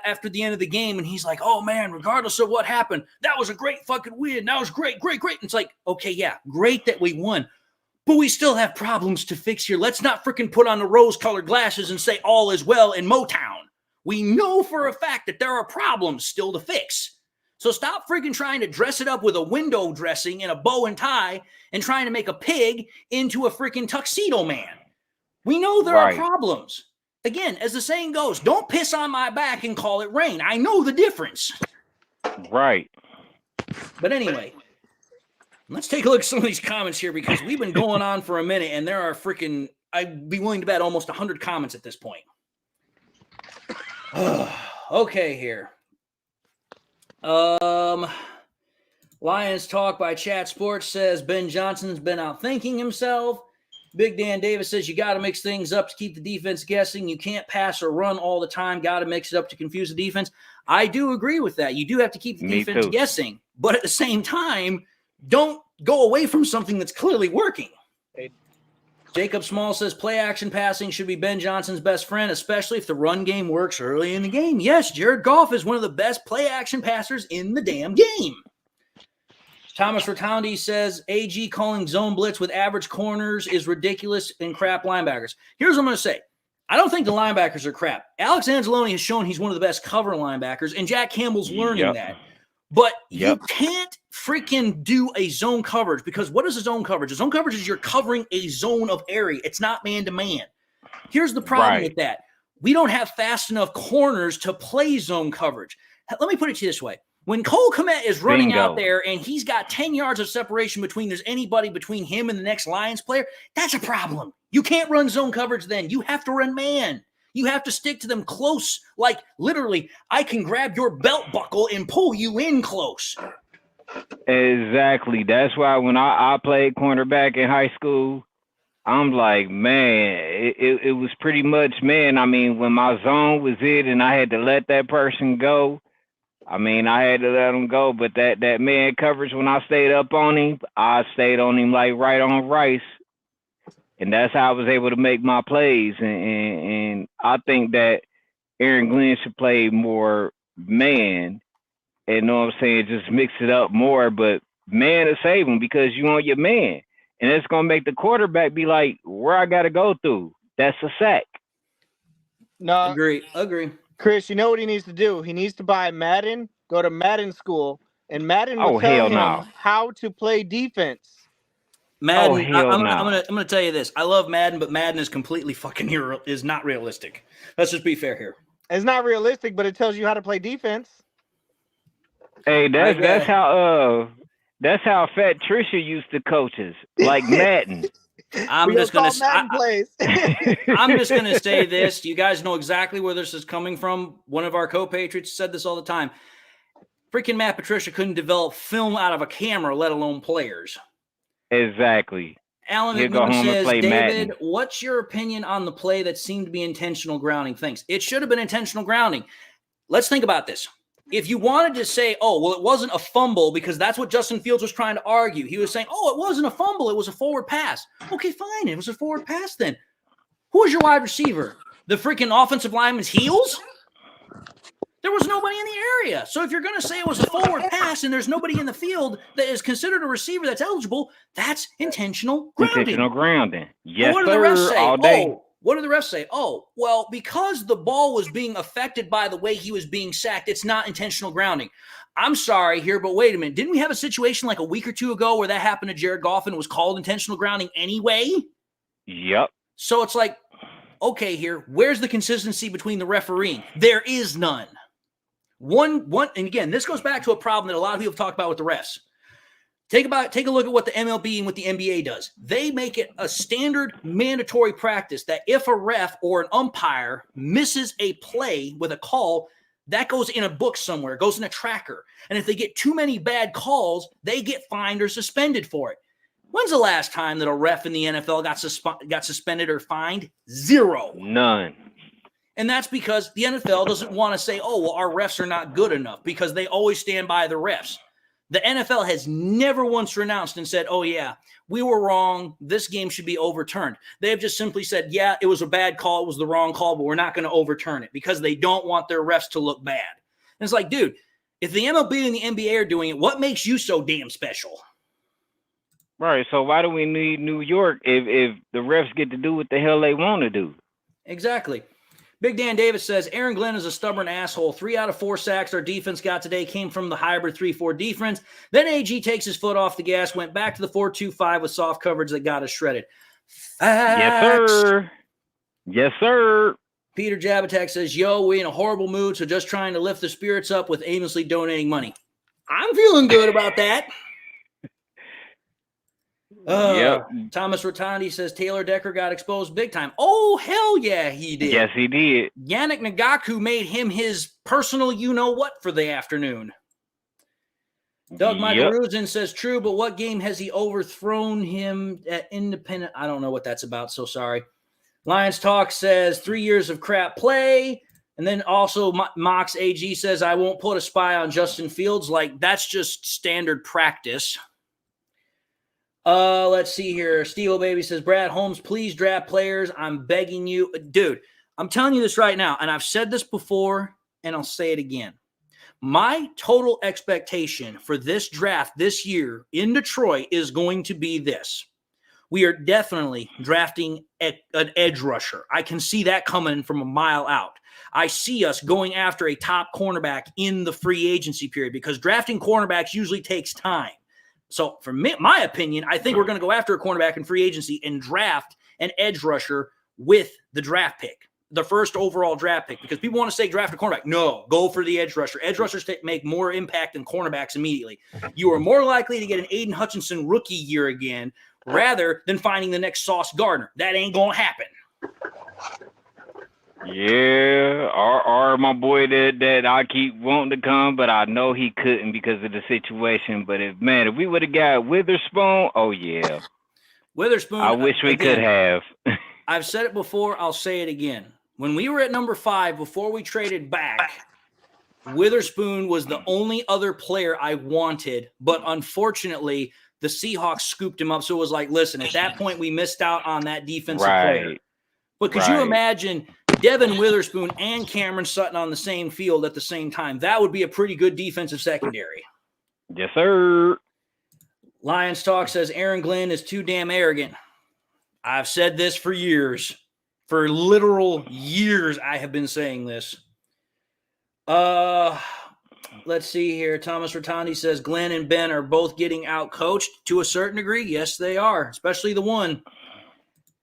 after the end of the game and he's like, oh man, regardless of what happened, that was a great fucking win. That was great, great, great. And it's like, okay, yeah, great that we won. But we still have problems to fix here. Let's not freaking put on the rose-colored glasses and say all is well in Motown. We know for a fact that there are problems still to fix. So stop freaking trying to dress it up with a window dressing and a bow and tie and trying to make a pig into a freaking tuxedo man. We know there are problems. Again, as the saying goes, don't piss on my back and call it rain. I know the difference. Right. But anyway, let's take a look at some of these comments here because we've been going on for a minute and there are freaking, I'd be willing to bet almost 100 comments at this point. Okay, here. Lions Talk by Chat Sports says Ben Johnson's been outthinking himself. Big Dan Davis says you got to mix things up to keep the defense guessing. You can't pass or run all the time. Got to mix it up to confuse the defense. I do agree with that. You do have to keep the defense guessing. But at the same time, don't go away from something that's clearly working. Jacob Small says play action passing should be Ben Johnson's best friend, especially if the run game works early in the game. Yes, Jared Goff is one of the best play action passers in the damn game. Thomas Rotondi says AG calling zone blitz with average corners is ridiculous and crap linebackers. Here's what I'm going to say. I don't think the linebackers are crap. Alex Anzalone has shown he's one of the best cover linebackers, and Jack Campbell's learning that. But you can't freaking do a zone coverage, because what is a zone coverage? A zone coverage is you're covering a zone of area. It's not man-to-man. Here's the problem with that. We don't have fast enough corners to play zone coverage. Let me put it to you this way. When Cole Kmet is running out there and he's got 10 yards of separation there's anybody between him and the next Lions player, that's a problem. You can't run zone coverage then. You have to run man. You have to stick to them close. Like, literally, I can grab your belt buckle and pull you in close. Exactly. That's why when I played cornerback in high school, I'm like, man, it was pretty much, man, I mean, when my zone was it and I had to let that person go, I had to let him go. But that man coverage, when I stayed up on him, I stayed on him like right on rice. And that's how I was able to make my plays. And I think that Aaron Glenn should play more man. And know what I'm saying? Just mix it up more. But man to save him, because you want your man. And it's going to make the quarterback be like, where I got to go through. That's a sack. No, Agree. Chris, you know what he needs to do? He needs to buy Madden, go to Madden school, and Madden will tell him how to play defense. Madden, I'm gonna tell you this. I love Madden, but Madden is completely fucking is not realistic. Let's just be fair here. It's not realistic, but it tells you how to play defense. Hey, that's how Fat Trisha used to coach us, like Madden. I'm just gonna say this. You guys know exactly where this is coming from. One of our co-patriots said this all the time. Freaking Matt Patricia couldn't develop film out of a camera, let alone players. Exactly. Alan McMillan says, David, Madden. What's your opinion on the play that seemed to be intentional grounding? Thanks. It should have been intentional grounding. Let's think about this. If you wanted to say, oh, well, it wasn't a fumble, because that's what Justin Fields was trying to argue. He was saying, oh, it wasn't a fumble. It was a forward pass. Okay, fine. It was a forward pass then. Who was your wide receiver? The freaking offensive lineman's heels? There was nobody in the area. So if you're going to say it was a forward pass and there's nobody in the field that is considered a receiver that's eligible, that's intentional grounding. Intentional grounding. Yes, what do the refs say? All day. What do the refs say? Oh, well, because the ball was being affected by the way he was being sacked, it's not intentional grounding. I'm sorry here, but wait a minute. Didn't we have a situation like a week or two ago where that happened to Jared Goff and it was called intentional grounding anyway? Yep. So it's like, okay, here, where's the consistency between the refereeing? There is none. One, and again, this goes back to a problem that a lot of people have talked about with the refs. Take a look at what the MLB and what the NBA does. They make it a standard mandatory practice that if a ref or an umpire misses a play with a call, that goes in a book somewhere, it goes in a tracker. And if they get too many bad calls, they get fined or suspended for it. When's the last time that a ref in the NFL got suspended or fined? Zero. None. And that's because the NFL doesn't want to say, oh, well, our refs are not good enough, because they always stand by the refs. The NFL has never once renounced and said, oh, yeah, we were wrong. This game should be overturned. They have just simply said, yeah, it was a bad call. It was the wrong call, but we're not going to overturn it, because they don't want their refs to look bad. And it's like, dude, if the MLB and the NBA are doing it, what makes you so damn special? Right. So why do we need New York if the refs get to do what the hell they want to do? Exactly. Big Dan Davis says, Aaron Glenn is a stubborn asshole. 3 out of 4 sacks our defense got today came from the hybrid 3-4 defense. Then AG takes his foot off the gas, went back to the 4-2-5 with soft coverage that got us shredded. Facts. Yes, sir. Yes, sir. Peter Jabatek says, yo, we in a horrible mood, so just trying to lift the spirits up with aimlessly donating money. I'm feeling good about that. Thomas Rotondi says Taylor Decker got exposed big time. Oh, hell yeah, he did. Yes, he did. Yannick Ngakoue made him his personal you-know-what for the afternoon. Doug Michael Ruzin says, true, but what game has he overthrown him at Independent? I don't know what that's about, so sorry. Lions Talk says 3 years of crap play. And then also Mox AG says, I won't put a spy on Justin Fields. Like, that's just standard practice. Let's see here. Steve Baby says, Brad Holmes, please draft players. I'm begging you. Dude, I'm telling you this right now, and I've said this before, and I'll say it again. My total expectation for this draft this year in Detroit is going to be this. We are definitely drafting an edge rusher. I can see that coming from a mile out. I see us going after a top cornerback in the free agency period because drafting cornerbacks usually takes time. So for me, my opinion, I think we're going to go after a cornerback in free agency and draft an edge rusher with the draft pick, the first overall draft pick, because people want to say draft a cornerback. No, go for the edge rusher. Edge rushers make more impact than cornerbacks immediately. You are more likely to get an Aiden Hutchinson rookie year again rather than finding the next Sauce Gardner. That ain't going to happen. Yeah, or my boy that I keep wanting to come, but I know he couldn't because of the situation. But if we would have got Witherspoon, oh yeah. Witherspoon. I wish we could have. I've said it before, I'll say it again. When we were at number 5, before we traded back, Witherspoon was the only other player I wanted, but unfortunately, the Seahawks scooped him up. So it was like, listen, at that point, we missed out on that defensive player. But could you imagine Devin Witherspoon and Cameron Sutton on the same field at the same time? That would be a pretty good defensive secondary. Yes, sir. Lions Talk says Aaron Glenn is too damn arrogant. I've said this for years. For literal years, I have been saying this. Let's see here. Thomas Rotondi says Glenn and Ben are both getting out-coached to a certain degree. Yes, they are, especially the one.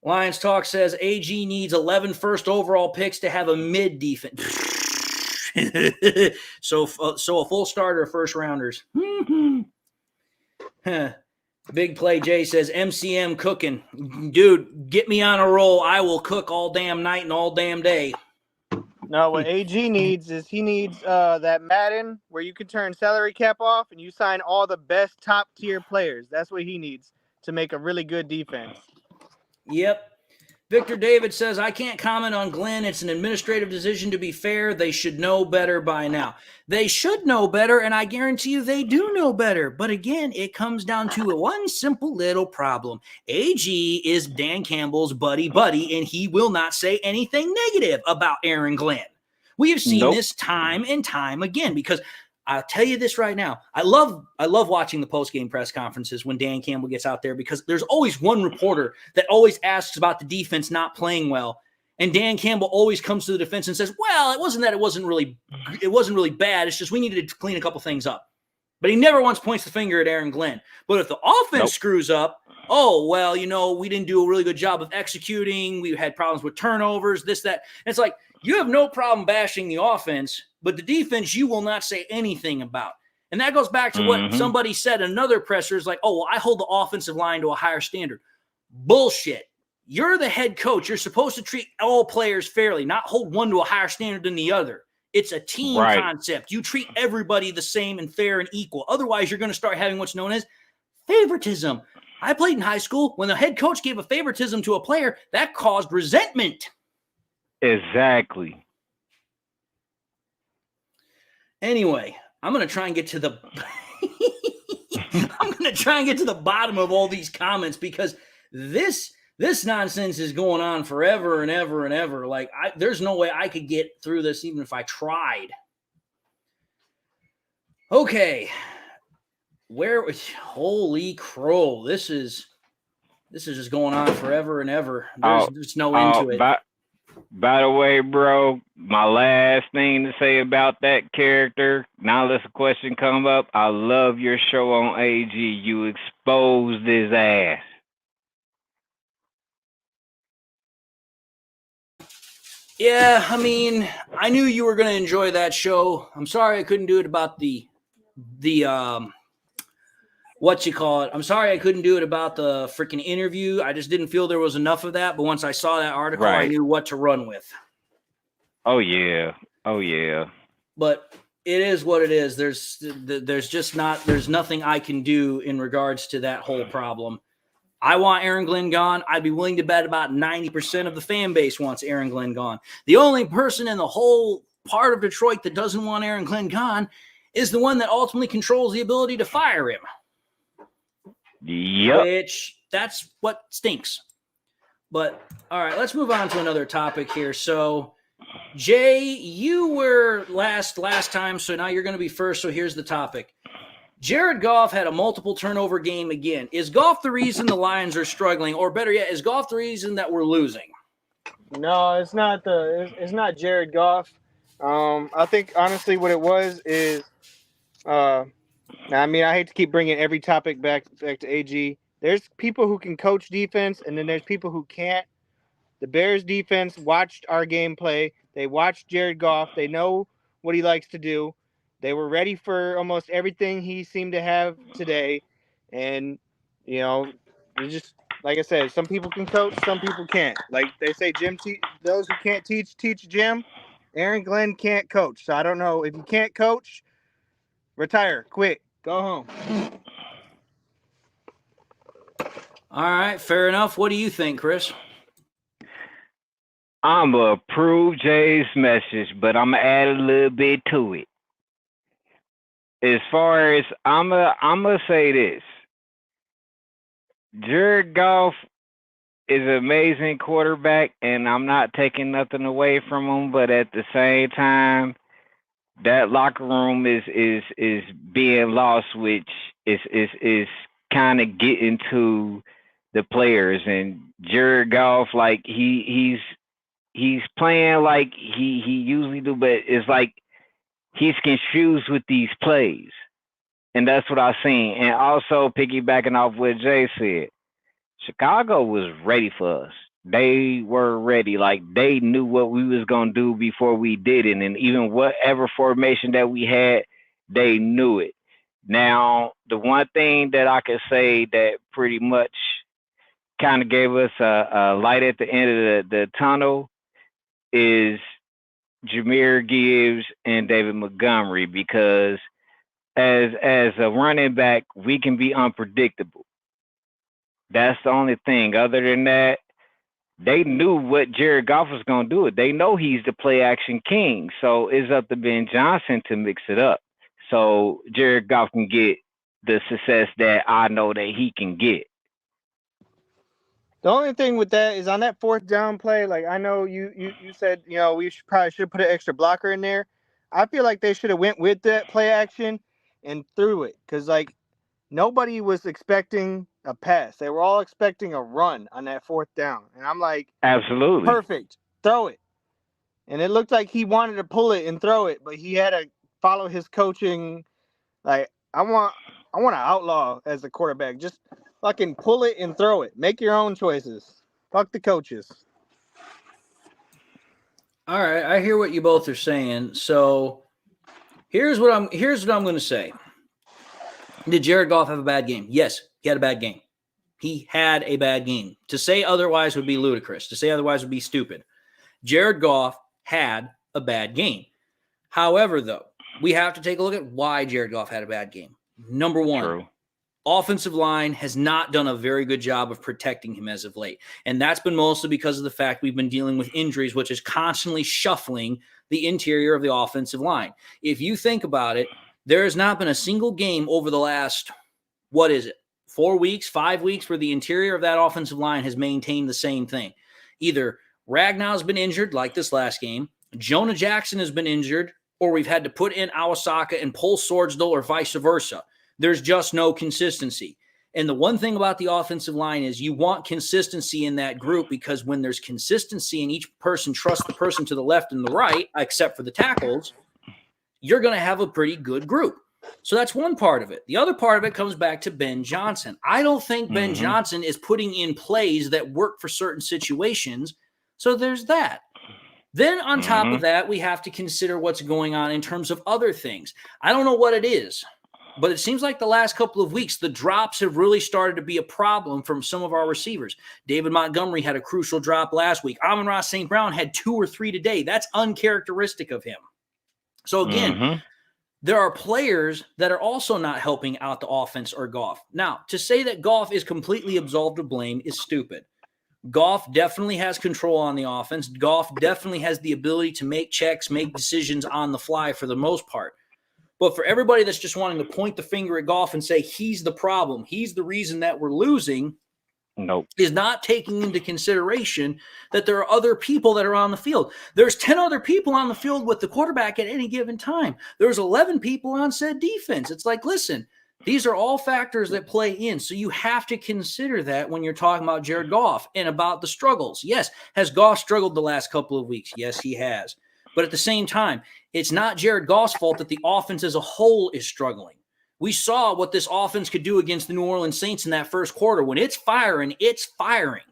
Lions Talk says AG needs 11 first overall picks to have a mid defense. so a full starter of first rounders. Big Play Jay says MCM cooking. Dude, get me on a roll. I will cook all damn night and all damn day. No, what AG needs is he needs that Madden where you can turn salary cap off and you sign all the best top tier players. That's what he needs to make a really good defense. Yep. Victor David says, I can't comment on Glenn. It's an administrative decision. To be fair, they should know better by now. They should know better, and I guarantee you they do know better. But again, it comes down to one simple little problem. AG is Dan Campbell's buddy, and he will not say anything negative about Aaron Glenn. We have seen this time and time again because I'll tell you this right now. I love watching the post-game press conferences when Dan Campbell gets out there because there's always one reporter that always asks about the defense not playing well. And Dan Campbell always comes to the defense and says, well, it wasn't really bad. It's just we needed to clean a couple things up. But he never once points the finger at Aaron Glenn. But if the offense screws up, oh, well, we didn't do a really good job of executing. We had problems with turnovers, this, that. And it's like, you have no problem bashing the offense, but the defense you will not say anything about. And that goes back to what somebody said in another presser is like, oh, well, I hold the offensive line to a higher standard. Bullshit. You're the head coach. You're supposed to treat all players fairly, not hold one to a higher standard than the other. It's a team concept. You treat everybody the same and fair and equal. Otherwise, you're going to start having what's known as favoritism. I played in high school. When the head coach gave a favoritism to a player, that caused resentment. Exactly. Anyway, I'm going to try and get to the bottom of all these comments because this nonsense is going on forever and ever and ever. Like there's no way I could get through this even if I tried. Okay. Holy crow. This is just going on forever and ever. There's no end to it. By the way, bro, my last thing to say about that character, now let's a question come up. I love your show on AG. You exposed his ass. Yeah, I mean, I knew you were going to enjoy that show. I'm sorry I couldn't do it about the I'm sorry I couldn't do it about the freaking interview. I just didn't feel there was enough of that. But once I saw that article, I knew what to run with. Oh, yeah. But it is what it is. There's nothing I can do in regards to that whole problem. I want Aaron Glenn gone. I'd be willing to bet about 90% of the fan base wants Aaron Glenn gone. The only person in the whole part of Detroit that doesn't want Aaron Glenn gone is the one that ultimately controls the ability to fire him. Yep. Which that's what stinks. But all right, let's move on to another topic here. So Jay, you were last time, so now you're going to be first. So here's the topic. Jared Goff had a multiple turnover game again. Is Goff the reason the Lions are struggling, or better yet, is Goff the reason that we're losing? No, it's not it's not Jared Goff. I think honestly, what it was is, I hate to keep bringing every topic back to AG. There's people who can coach defense, and then there's people who can't. The Bears defense watched our gameplay. They watched Jared Goff. They know what he likes to do. They were ready for almost everything he seemed to have today. And, just like I said, some people can coach, some people can't. Like they say, those who can't teach Jim. Aaron Glenn can't coach. So I don't know. If you can't coach, retire, quit, go home. All right, fair enough. What do you think, Chris? I'm going to approve Jay's message, but I'm going to add a little bit to it. As far as, I'm going to say this. Jared Goff is an amazing quarterback, and I'm not taking nothing away from him, but at the same time, that locker room is being lost, which is kind of getting to the players. And Jared Goff, like, he's playing like he usually do, but it's like he's confused with these plays. And that's what I've seen. And also piggybacking off what Jay said, Chicago was ready for us. They were ready. Like, they knew what we was going to do before we did it. And even whatever formation that we had, they knew it. Now, the one thing that I could say that pretty much kind of gave us a light at the end of the tunnel is Jahmyr Gibbs and David Montgomery, because as a running back, we can be unpredictable. That's the only thing. Other than that, they knew what Jared Goff was going to do. They know he's the play action king. So it's up to Ben Johnson to mix it up, so Jared Goff can get the success that I know that he can get. The only thing with that is on that fourth down play, like I know you said, we probably should put an extra blocker in there. I feel like they should have went with that play action and threw it, because like nobody was expecting a pass. They were all expecting a run on that fourth down. And I'm like, absolutely perfect, throw it. And it looked like he wanted to pull it and throw it, but he had to follow his coaching. Like, I want an outlaw as a quarterback. Just fucking pull it and throw it. Make your own choices. Fuck the coaches. All right, I hear what you both are saying. So here's what I'm going to say. Did Jared Goff have a bad game? Yes, he had a bad game. He had a bad game. To say otherwise would be ludicrous. To say otherwise would be stupid. Jared Goff had a bad game. However, though, we have to take a look at why Jared Goff had a bad game. Number one, True. Offensive line has not done a very good job of protecting him as of late. And that's been mostly because of the fact we've been dealing with injuries, which is constantly shuffling the interior of the offensive line. If you think about it, there has not been a single game over the last, 4 weeks, 5 weeks, where the interior of that offensive line has maintained the same thing. Either Ragnow's been injured, like this last game, Jonah Jackson has been injured, or we've had to put in Awasaka and pull Swordsdale, or vice versa. There's just no consistency. And the one thing about the offensive line is you want consistency in that group, because when there's consistency and each person trusts the person to the left and the right, except for the tackles, you're going to have a pretty good group. So that's one part of it. The other part of it comes back to Ben Johnson. I don't think Ben Johnson is putting in plays that work for certain situations. So there's that. Then on top of that, we have to consider what's going on in terms of other things. I don't know what it is, but it seems like the last couple of weeks, the drops have really started to be a problem from some of our receivers. David Montgomery had a crucial drop last week. Amon-Ra St. Brown had 2 or 3 today. That's uncharacteristic of him. So again, there are players that are also not helping out the offense or Goff. Now, to say that Goff is completely absolved of blame is stupid. Goff definitely has control on the offense. Goff definitely has the ability to make checks, make decisions on the fly for the most part. But for everybody that's just wanting to point the finger at Goff and say he's the problem, he's the reason that we're losing, Nope. is not taking into consideration that there are other people that are on the field. There's 10 other people on the field with the quarterback at any given time. There's 11 people on said defense. It's like, listen, these are all factors that play in. So you have to consider that when you're talking about Jared Goff and about the struggles. Yes, has Goff struggled the last couple of weeks? Yes, he has. But at the same time, it's not Jared Goff's fault that the offense as a whole is struggling. We saw what this offense could do against the New Orleans Saints in that first quarter. When it's firing, it's firing.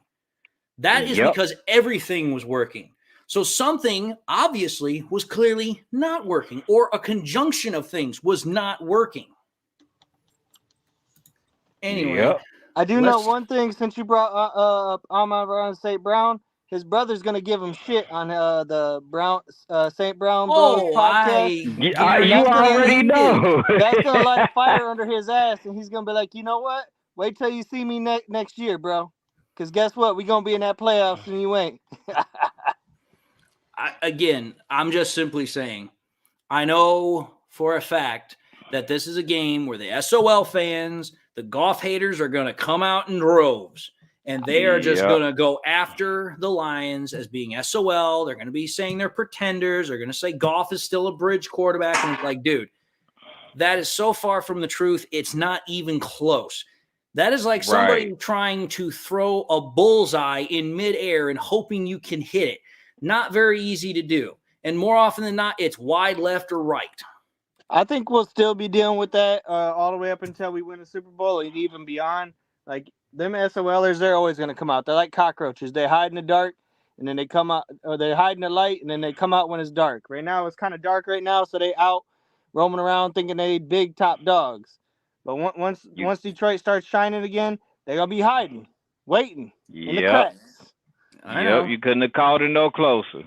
That is because everything was working. So something obviously was clearly not working, or a conjunction of things was not working. Anyway, I do know one thing since you brought up Amon St. Brown. His brother's gonna give him shit on the St. Brown Bros podcast. You already know. That's gonna light a fire under his ass, and he's gonna be like, you know what? Wait till you see me next year, bro. Because guess what? We're gonna be in that playoffs, and you ain't. I'm just simply saying, I know for a fact that this is a game where the SOL fans, the Goff haters, are going to come out in droves. And they are just going to go after the Lions as being SOL. They're going to be saying they're pretenders. They're going to say Goff is still a bridge quarterback. And it's like, dude, that is so far from the truth. It's not even close. That is like somebody trying to throw a bullseye in midair and hoping you can hit it. Not very easy to do. And more often than not, it's wide left or right. I think we'll still be dealing with that all the way up until we win a Super Bowl and even beyond. Like, them SOLers, they're always going to come out. They're like cockroaches. They hide in the dark, and then they come out, or they hide in the light, and then they come out when it's dark. Right now, it's kind of dark right now, so they out roaming around thinking they big top dogs. But once Detroit starts shining again, they're going to be hiding, waiting in the cracks. I know. You couldn't have called it no closer.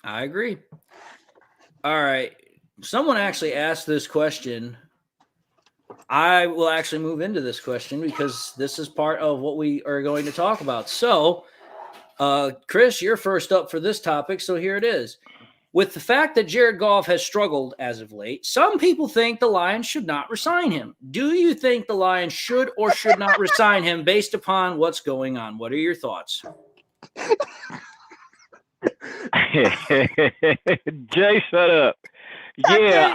I agree. All right. Someone actually asked this question. I will actually move into this question because this is part of what we are going to talk about. So, Chris, you're first up for this topic, so here it is. With the fact that Jared Goff has struggled as of late, some people think the Lions should not resign him. Do you think the Lions should or should not resign him based upon what's going on? What are your thoughts? Jay, shut up. Yeah,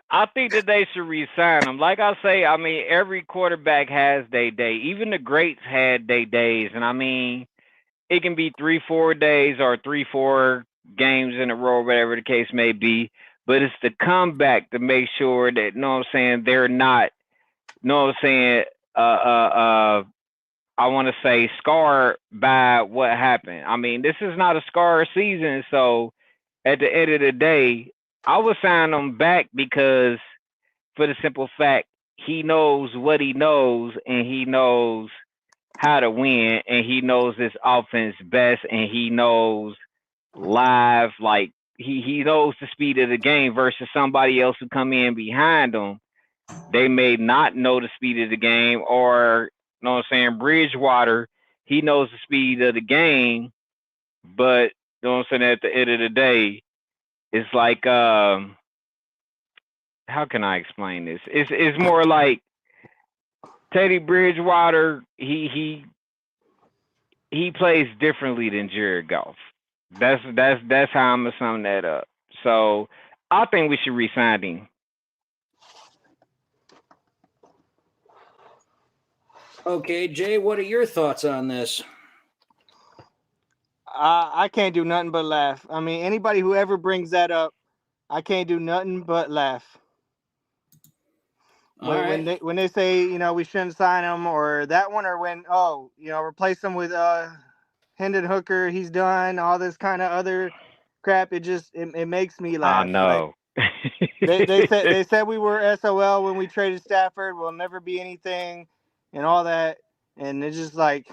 I think that they should resign him. Like I say, I mean, every quarterback has their day. Even the greats had their days. And I mean, it can be 3-4 days or 3-4 games in a row, whatever the case may be. But it's the comeback to make sure that, you know what I'm saying, they're not, you know what I'm saying, I want to say scarred by what happened. I mean, this is not a scar season. So at the end of the day, I would sign him back because for the simple fact, he knows what he knows and he knows how to win and he knows this offense best and he knows live, like he knows the speed of the game versus somebody else who come in behind him. They may not know the speed of the game, or you know what I'm saying, Bridgewater, he knows the speed of the game, but you know what I'm saying, at the end of the day, it's like how can I explain this? It's more like Teddy Bridgewater, he plays differently than Jared Goff. That's how I'm gonna sum that up. So I think we should re-sign him. Okay, Jay, what are your thoughts on this? I can't do nothing but laugh. I mean, anybody who ever brings that up, I can't do nothing but laugh. When they say, you know, we shouldn't sign him or that one, or when, you know, replace him with Hendon Hooker, he's done, all this kind of other crap, it makes me laugh. I know. Like, they said we were SOL when we traded Stafford, we'll never be anything and all that, and it's just like,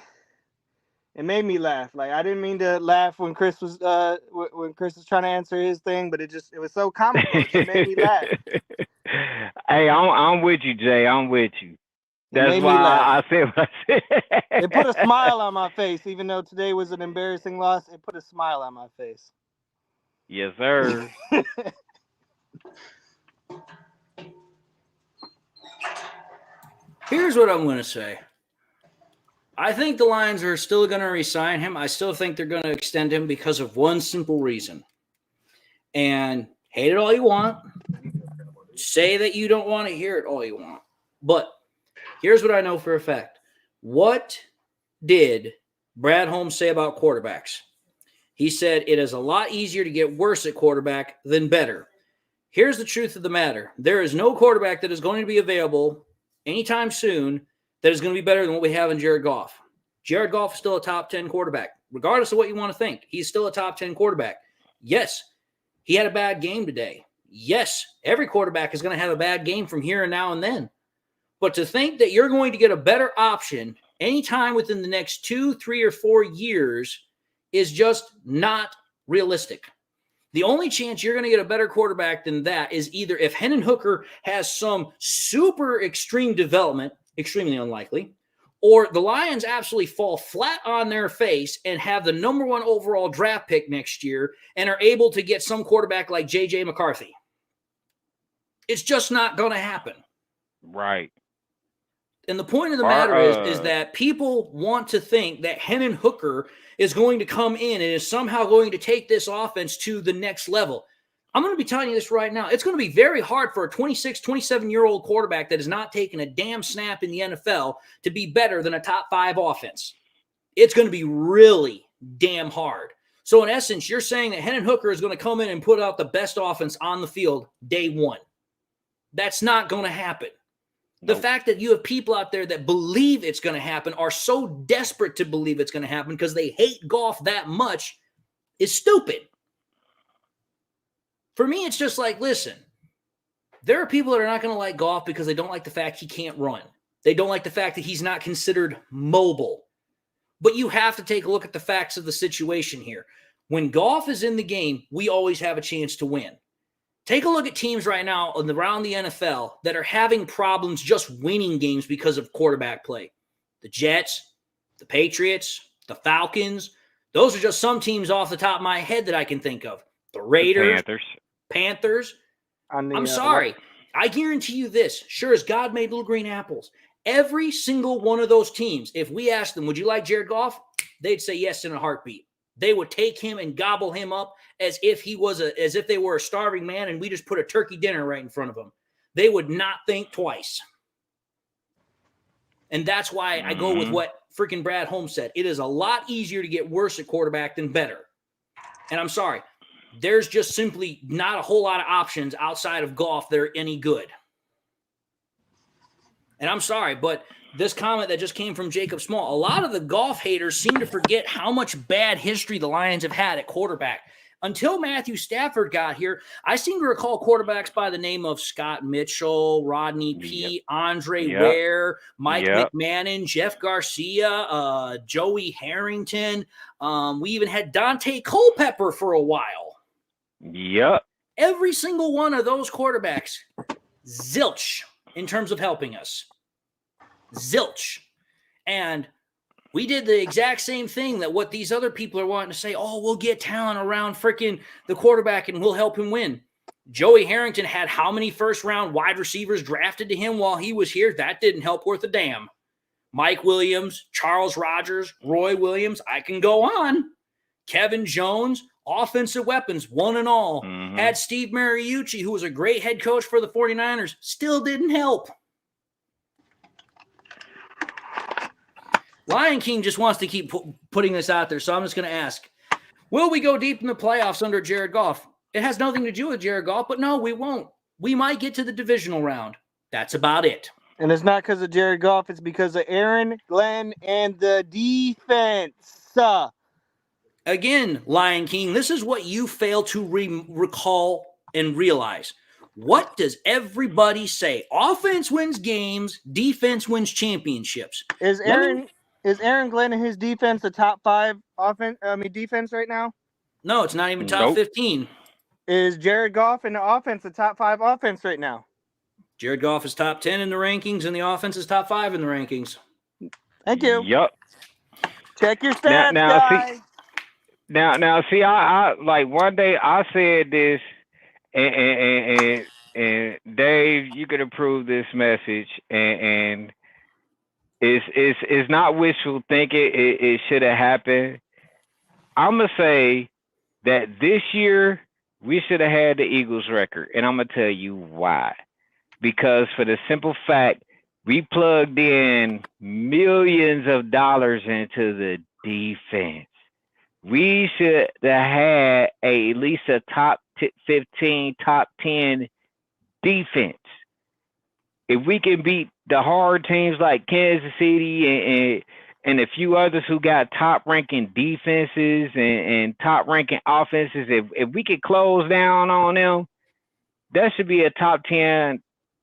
it made me laugh. Like, I didn't mean to laugh when Chris was trying to answer his thing, but it was so comical. It just made me laugh. Hey, I'm with you, Jay. I'm with you. That's why I said what I said. It put a smile on my face, even though today was an embarrassing loss. It put a smile on my face. Yes, sir. Here's what I'm going to say. I think the Lions are still going to re-sign him. I still think they're going to extend him because of one simple reason. And hate it all you want. Say that you don't want to hear it all you want. But here's what I know for a fact. What did Brad Holmes say about quarterbacks? He said it is a lot easier to get worse at quarterback than better. Here's the truth of the matter. There is no quarterback that is going to be available anytime soon that is going to be better than what we have in Jared Goff. Jared Goff is still a top 10 quarterback. Regardless of what you want to think, he's still a top 10 quarterback. Yes, he had a bad game today. Yes, every quarterback is going to have a bad game from here and now and then. But to think that you're going to get a better option anytime within the next 2, 3, or 4 years is just not realistic. The only chance you're going to get a better quarterback than that is either if Hendon Hooker has some super extreme development, extremely unlikely, or the Lions absolutely fall flat on their face and have the number 1 overall draft pick next year and are able to get some quarterback like J.J. McCarthy. It's just not going to happen. Right. And the point of the matter is that people want to think that Hendon Hooker is going to come in and is somehow going to take this offense to the next level. I'm going to be telling you this right now. It's going to be very hard for a 26, 27-year-old quarterback that has not taken a damn snap in the NFL to be better than a top 5 offense. It's going to be really damn hard. So in essence, you're saying that Hendon Hooker is going to come in and put out the best offense on the field day one. That's not going to happen. The fact that you have people out there that believe it's going to happen are so desperate to believe it's going to happen because they hate Goff that much is stupid. For me, it's just like, listen, there are people that are not going to like Goff because they don't like the fact he can't run. They don't like the fact that he's not considered mobile. But you have to take a look at the facts of the situation here. When Goff is in the game, we always have a chance to win. Take a look at teams right now around the NFL that are having problems just winning games because of quarterback play. The Jets, the Patriots, the Falcons. Those are just some teams off the top of my head that I can think of. The Raiders, Panthers. I'm sorry. I guarantee you this. Sure as God made little green apples. Every single one of those teams, if we asked them, would you like Jared Goff? They'd say yes in a heartbeat. They would take him and gobble him up as if they were a starving man and we just put a turkey dinner right in front of him. They would not think twice. And that's why I go with what freaking Brad Holmes said. It is a lot easier to get worse at quarterback than better. And I'm sorry, there's just simply not a whole lot of options outside of Goff that are any good. And I'm sorry, but this comment that just came from Jacob Small, a lot of the Goff haters seem to forget how much bad history the Lions have had at quarterback. Until Matthew Stafford got here, I seem to recall quarterbacks by the name of Scott Mitchell, Rodney Peete, Andre Ware, Mike McMahon, Jeff Garcia, Joey Harrington. We even had Dante Culpepper for a while. Yep. Every single one of those quarterbacks, zilch in terms of helping us. Zilch. And we did the exact same thing that what these other people are wanting to say, oh, we'll get talent around freaking the quarterback and we'll help him win. Joey Harrington had how many first-round wide receivers drafted to him while he was here? That didn't help worth a damn. Mike Williams, Charles Rogers, Roy Williams, I can go on. Kevin Jones, offensive weapons, one and all. Had Steve Mariucci, who was a great head coach for the 49ers, still didn't help. Lion King just wants to keep putting this out there, so I'm just going to ask, will we go deep in the playoffs under Jared Goff? It has nothing to do with Jared Goff, but no, we won't. We might get to the divisional round. That's about it. And it's not because of Jared Goff. It's because of Aaron, Glenn, and the defense. Again, Lion King, this is what you fail to recall and realize. What does everybody say? Offense wins games, defense wins championships. Is Aaron Glenn and his defense the top 5 defense right now? No, it's not even top 15. Is Jared Goff in the offense the top 5 offense right now? Jared Goff is top 10 in the rankings, and the offense is top 5 in the rankings. Thank you. Yep. Check your stats, guys. See, I like one day I said this, and Dave, you could approve this message, and It's not wishful thinking. It should have happened. I'm gonna say that this year we should have had the Eagles record, and I'm gonna tell you why. Because for the simple fact we plugged in millions of dollars into the defense. We should have had at least a top 15, top 10 defense. If we can beat the hard teams like Kansas City and a few others who got top ranking defenses and top ranking offenses, if we could close down on them, that should be a top 10,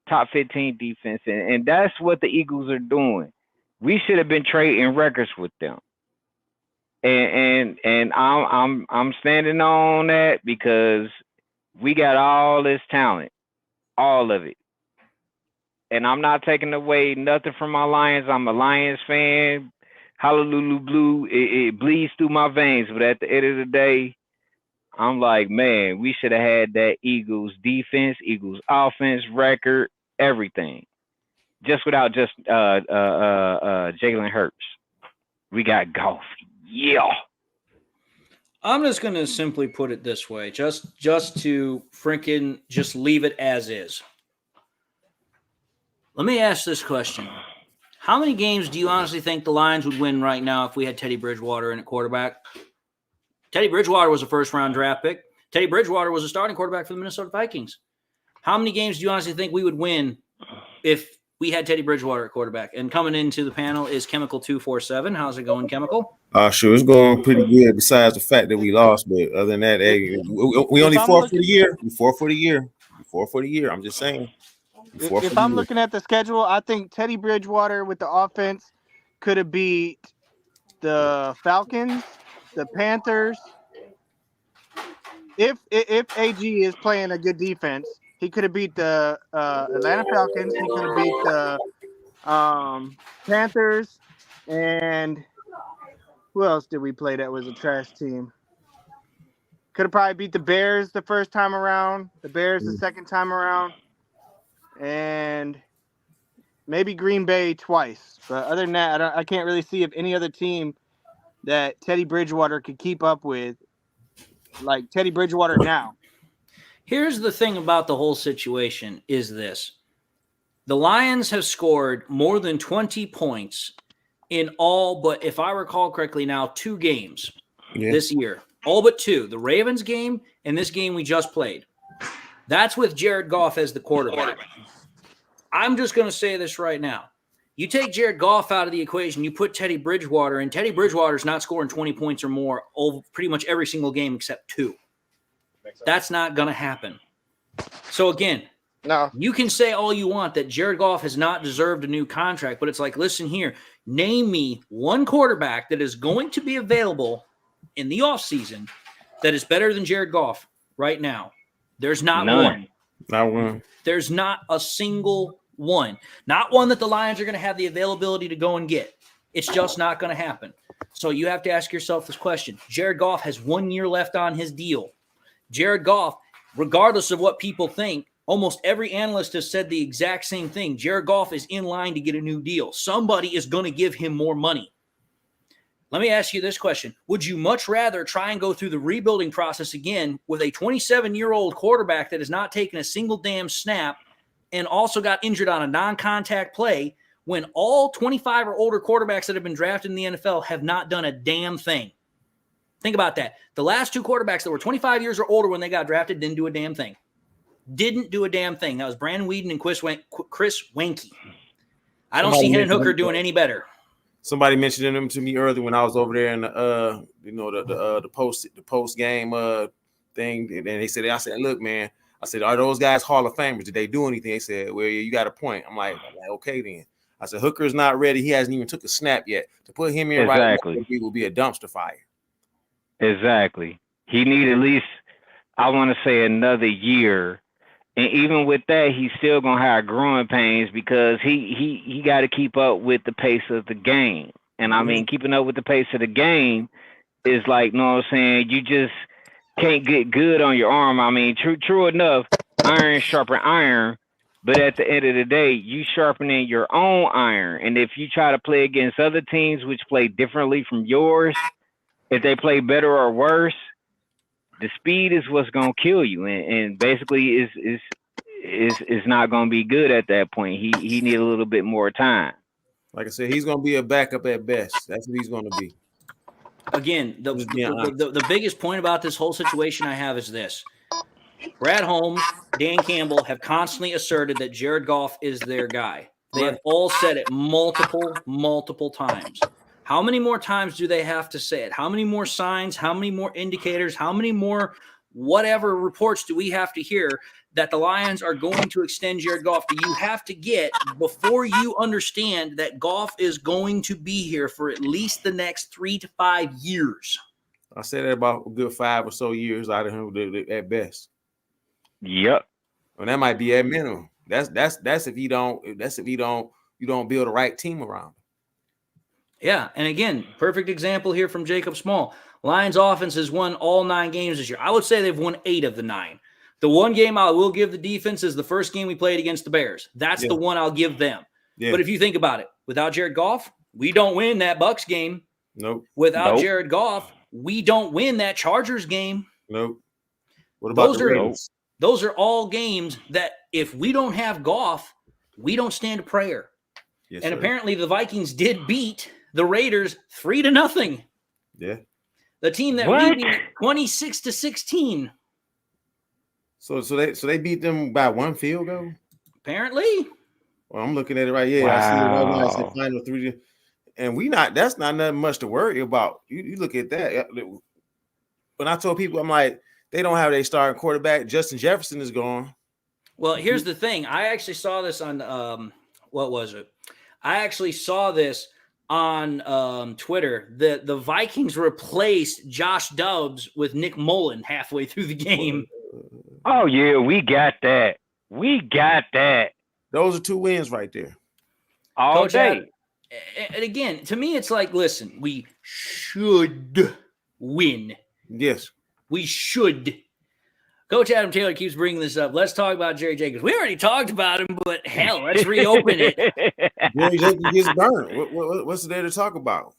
top 15 defense. And that's what the Eagles are doing. We should have been trading records with them. And I'm standing on that because we got all this talent, all of it. And I'm not taking away nothing from my Lions. I'm a Lions fan. Hallelujah blue. It bleeds through my veins. But at the end of the day, I'm like, man, we should have had that Eagles defense, Eagles offense record, everything. Just without just Jalen Hurts. We got Goff. Yeah. I'm just going to simply put it this way, just to freaking just leave it as is. Let me ask this question. How many games do you honestly think the Lions would win right now if we had Teddy Bridgewater in at quarterback? Teddy Bridgewater was a first-round draft pick. Teddy Bridgewater was a starting quarterback for the Minnesota Vikings. How many games do you honestly think we would win if we had Teddy Bridgewater at quarterback? And coming into the panel is Chemical247. How's it going, Chemical? Sure, it's going pretty good. Besides the fact that we lost, but other than that, hey, we only fought for the year. We fought for the year. We fought for the year. I'm just saying. If I'm looking at the schedule, I think Teddy Bridgewater with the offense could have beat the Falcons, the Panthers. If AG is playing a good defense, he could have beat the Atlanta Falcons. He could have beat the Panthers. And who else did we play that was a trash team? Could have probably beat the Bears the first time around, the Bears the second time around, and maybe Green Bay twice. But other than that, I can't really see if any other team that Teddy Bridgewater could keep up with, like Teddy Bridgewater now. Here's the thing about the whole situation is this. The Lions have scored more than 20 points in all but, if I recall correctly now, 2 games this year. All but 2. The Ravens game and this game we just played. That's with Jared Goff as the quarterback. I'm just going to say this right now. You take Jared Goff out of the equation, you put Teddy Bridgewater, and Teddy Bridgewater's not scoring 20 points or more over pretty much every single game except 2. That's not going to happen. So again, No. you can say all you want that Jared Goff has not deserved a new contract, but it's like, listen here, name me one quarterback that is going to be available in the offseason that is better than Jared Goff right now. There's not one. Not one. There's not a single one. Not one that the Lions are going to have the availability to go and get. It's just not going to happen. So you have to ask yourself this question. Jared Goff has 1 year left on his deal. Jared Goff, regardless of what people think, almost every analyst has said the exact same thing. Jared Goff is in line to get a new deal. Somebody is going to give him more money. Let me ask you this question. Would you much rather try and go through the rebuilding process again with a 27-year-old quarterback that has not taken a single damn snap and also got injured on a non-contact play when all 25 or older quarterbacks that have been drafted in the NFL have not done a damn thing? Think about that. The last 2 quarterbacks that were 25 years or older when they got drafted didn't do a damn thing. Didn't do a damn thing. That was Brandon Weeden and Chris Weinke. I don't see Hendon Hooker doing any better. Somebody mentioned them to me earlier when I was over there in the post game thing, and I said, look, man, I said, are those guys Hall of Famers? Did they do anything? They said, well, you got a point. I'm like, okay then. I said, Hooker's not ready. He hasn't even took a snap yet. To put him in right now, he will be a dumpster fire. Exactly. He need at least, I want to say, another year. And even with that, he's still gonna have growing pains because he got to keep up with the pace of the game. And I mean, keeping up with the pace of the game is like, you know what I'm saying? You just can't get good on your arm. I mean, true enough, iron sharpen iron. But at the end of the day, you sharpening your own iron. And if you try to play against other teams which play differently from yours, if they play better or worse, the speed is what's gonna kill you. And basically is not gonna be good at that point. He need a little bit more time. Like I said, he's gonna be a backup at best. That's what he's gonna be. Again, the biggest point about this whole situation I have is this. Brad Holmes, Dan Campbell have constantly asserted that Jared Goff is their guy. They have all said it multiple times. How many more times do they have to say it? How many more signs? How many more indicators? How many more whatever reports do we have to hear that the Lions are going to extend Jared Goff? Do you have to get before you understand that Goff is going to be here for at least the next 3 to 5 years? I said that about a good 5 or so years out of him at best. Yep. Well, that might be at minimum. That's if you don't build the right team around. Yeah, and again, perfect example here from Jacob Small. Lions offense has won all 9 games this year. I would say they've won 8 of the 9. The one game I will give the defense is the first game we played against the Bears. That's the one I'll give them. Yeah. But if you think about it, without Jared Goff, we don't win that Bucs game. Nope. Without Jared Goff, we don't win that Chargers game. Nope. What about the Raiders? Those are all games that if we don't have Goff, we don't stand a prayer. Yes, and apparently the Vikings did beat the Raiders 3-0. Yeah. The team that beat me 26-16. So they beat them by 1 field goal? Apparently. Well, I'm looking at it right here. Wow. I see it right now. It's the final 3. And that's not nothing much to worry about. You look at that. When I told people, I'm like, they don't have their starting quarterback. Justin Jefferson is gone. Well, here's the thing. I actually saw this on what was it? I actually saw this on Twitter. The Vikings replaced Josh Dobbs with Nick Mullen halfway through the game. Oh, yeah, we got that. Those are 2 wins right there. All Coach day. And again, to me, it's like, listen, we should win. Yes. We should. Coach Adam Taylor keeps bringing this up. Let's talk about Jerry Jacobs. We already talked about him, but hell, let's reopen it. Jerry Jacobs gets burnt. What's there to talk about?